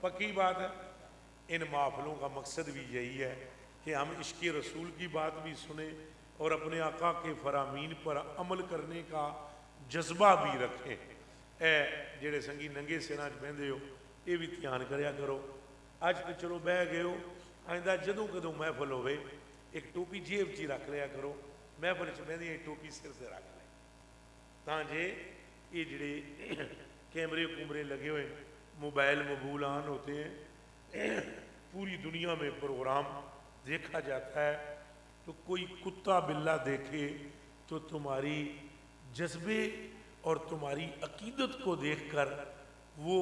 پکی بات ہے. ان محفلوں کا مقصد بھی یہی ہے کہ ہم عشق رسول کی بات بھی سنیں اور اپنے آقا کے فرامین پر عمل کرنے کا جذبہ بھی رکھیں. اے جڑے سنگی ننگے سراں وچ بہندے ہو یہ بھی دھیان کریا کرو. اج تو چلو بہ گئے ہو آئندہ جدوں کدوں محفل ہوئے ایک ٹوپی جیب چی رکھ لیا کرو. محفل چ بہندے ایک ٹوپی سر سے رکھ لیں تاں جے یہ جڑے کیمرے کومرے لگے ہوئے موبائل مبول آن ہوتے ہیں پوری دنیا میں پروگرام دیکھا جاتا ہے تو کوئی کتا بلا دیکھے تو تمہاری جذبے اور تمہاری عقیدت کو دیکھ کر وہ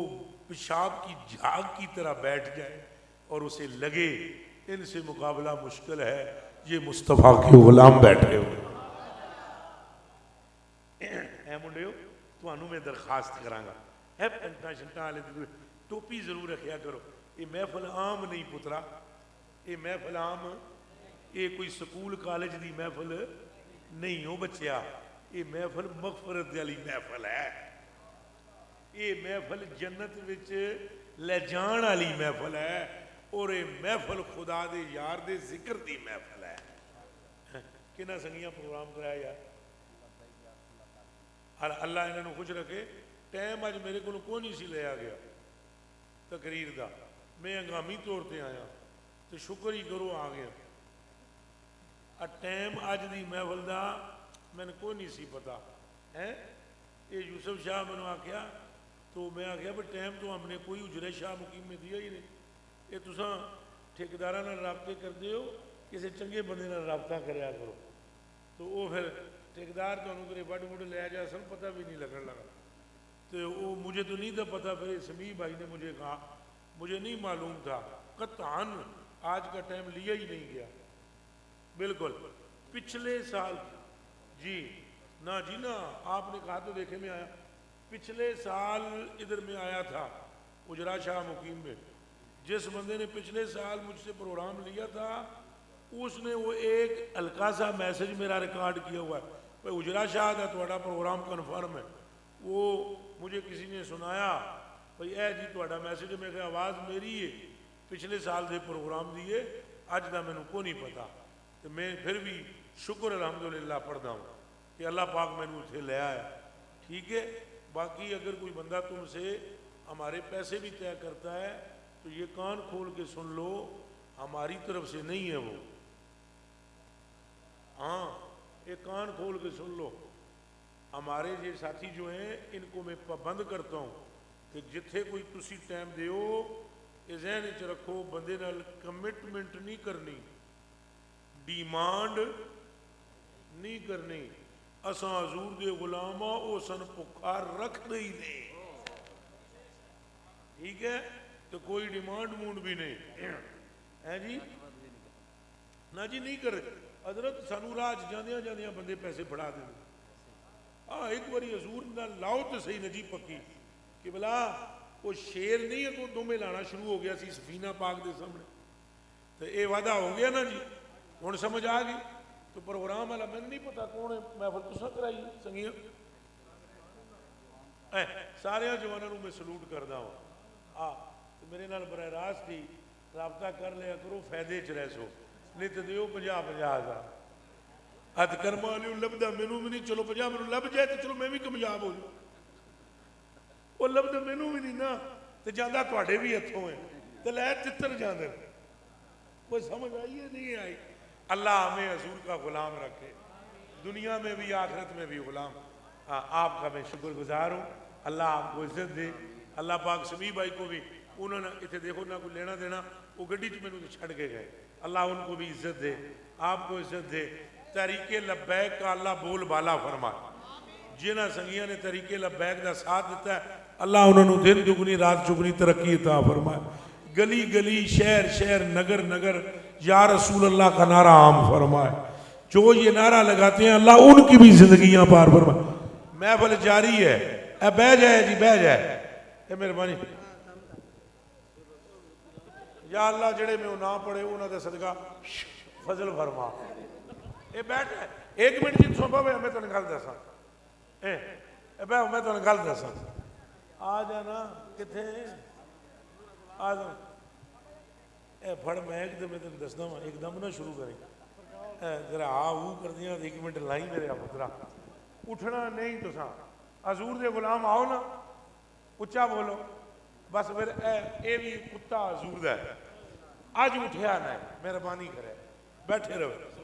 پیشاب کی جھاگ کی طرح بیٹھ جائے اور اسے لگے ان سے مقابلہ مشکل ہے یہ مصطفیٰ کے غلام بیٹھے ہو. اے منڈیو تمہوں میں درخواست کراں گا ہے پینٹاں شنٹاں والے ٹوپی ضرور رکھیا کرو. یہ محفل عام نہیں پترا. یہ محفل عام یہ کوئی سکول کالج دی محفل نہیں ہو بچیا. یہ محفل مغفرت والی محفل ہے. یہ محفل جنت وچ لے جان والی محفل ہے اور یہ محفل خدا دے یار دے ذکر دی محفل ہے. کنہ سنگیاں پروگرام کرایا یار اللہ انہوں نے خوش رکھے. ٹائم اج میرے کو کوئی نہیں سی لیا گیا تقریر دا. میں ہنگامی طور تے آیا تو شکر ہی کرو آ گیا. ٹائم اج دی محفل دا میں نے کوئی نہیں سی پتا ہے. یہ یوسف شاہ میں نے آخیا تو میں آخیا بھائی ٹائم تو ہم نے کوئی اجرے شاہ مقیم میں دیا ہی نہیں. یہ تساں ٹھیکیداراں نال رابطے کرتے ہو کسی چنگے بندے نال رابطہ کریا کرو. تو وہ پھر ٹھیکیدار تمہیں کرے بڑھ بڑھ لے جا سن پتہ بھی نہیں لگن لگا. تو وہ مجھے تو نہیں تھا پتہ. پھر سمیع بھائی نے مجھے کہا مجھے نہیں معلوم تھا قطعاً آج کا ٹائم لیا ہی نہیں گیا. بالکل پچھلے سال جی نہ جی نہ آپ نے کہا تو دیکھے میں آیا. پچھلے سال ادھر میں آیا تھا اجرا شاہ مقیم میں. جس بندے نے پچھلے سال مجھ سے پروگرام لیا تھا اس نے وہ ایک ہلکا سا میسج میرا ریکارڈ کیا ہوا ہے بھائی اجرا شاہ کا تھوڑا پروگرام کنفرم ہے. وہ مجھے کسی نے سنایا بھائی اے جی تھوڑا میسج. میں کہ آواز میری ہے پچھلے سال دے پروگرام دیے اج دا مینوں کو نہیں پتا. تو میں پھر بھی شکر الحمدللہ پڑھتا ہوں کہ اللہ پاک میں نے اتنے لے آیا. ٹھیک ہے. باقی اگر کوئی بندہ تم سے ہمارے پیسے بھی طے کرتا ہے تو یہ کان کھول کے سن لو ہماری طرف سے نہیں ہے وہ. ہاں یہ کان کھول کے سن لو. ہمارے یہ ساتھی جو ہیں ان کو میں پابند کرتا ہوں کہ جتھے کوئی تسی ٹائم دیو یہ ذہن وچ رکھو بندے نال کمٹمنٹ نہیں کرنی ڈیمانڈ نہیں کرنی. اساں حضور دے غلاماں او سن پکھا رکھ نہیں دے، ٹھیک ہے، تو کوئی ڈیمانڈ مونڈ بھی نہیں ہے جی، نہ جی نہیں کرے حضرت سانو راج جاندیاں جاندیاں بندے پیسے پڑھا دیں، ہاں ایک باری حضور نہ لاؤ تو صحیح نجی پکی کہ بلا وہ شیر نہیں ہے تو دومے لانا شروع ہو گیا سی سفینہ پاک دے سامنے، تو اے وعدہ ہو گیا نا جی، ہن سمجھ آ گئی، تو پروگرام والا میں نہیں پتا کون ہے، محفل تساں کرائی سنگیاں، سارے جوانوں میں سلوٹ کردا ہوں، میرے نال براہ راست ہی رابطہ کر لیا کرو، فائدے چ رہ سو، نہیں تو دیو 50,000 ہاتھ کرما والی لبدا مینوں بھی نہیں، چلو 50 مینوں لب جائے تو چلو میں بھی کامیاب ہو جاؤں، وہ لبدا مینوں بھی نہیں نا تو جانا تواڈے بھی ہتھوں ہے تو لے تتر جاندے، کوئی سمجھ آئی ہے نہیں آئی؟ اللہ ہمیں حضور کا غلام رکھے، دنیا میں بھی آخرت میں بھی غلام۔ آپ کا میں شکر گزار ہوں، اللہ آپ کو عزت دے، اللہ پاک سمیع بھائی کو بھی، انہوں نے اتنے دیکھو نہ کوئی لینا دینا، وہ گڈی چ مینوں چھڑ کے گئے، اللہ ان کو بھی عزت دے، آپ کو عزت دے، تحریک لبیک کا اللہ بول بالا فرمائے، جنہ سنگیاں نے تحریک لبیک دا ساتھ دیتا ہے اللہ انہوں نے دن دگنی رات چگنی ترقی عطا فرمائے، گلی گلی شہر شہر نگر نگر یا رسول اللہ کا نعرہ عام فرمائے، جو یہ نعرہ لگاتے ہیں اللہ ان کی بھی زندگیاں پار فرمائے۔ محفل جاری ہے، اے بہ جائے جی بہ جائے، اے مہربانی، یا اللہ جڑے میں نہ پڑھے انہوں نے صدقہ فضل فرما، اے بیٹھ ہے ایک منٹ جی سوپا میں تو نکال دے سا، اے بہ میں تو نکال دے سا، آ جانا کتھے آ جانا، اے پھڑ میں ایک دم میں دسنا ہوں ایک دم نہ شروع کریں، ذرا ہو کر دیا ایک منٹ لائی میرے پترا، اٹھنا نہیں تو سا حضور دے غلام آؤ نا، اچھا بولو، بس پھر اے بھی کتا حضور دا ہے، آج اٹھیا نہ ہے، مہربانی کرے، بیٹھے رہو۔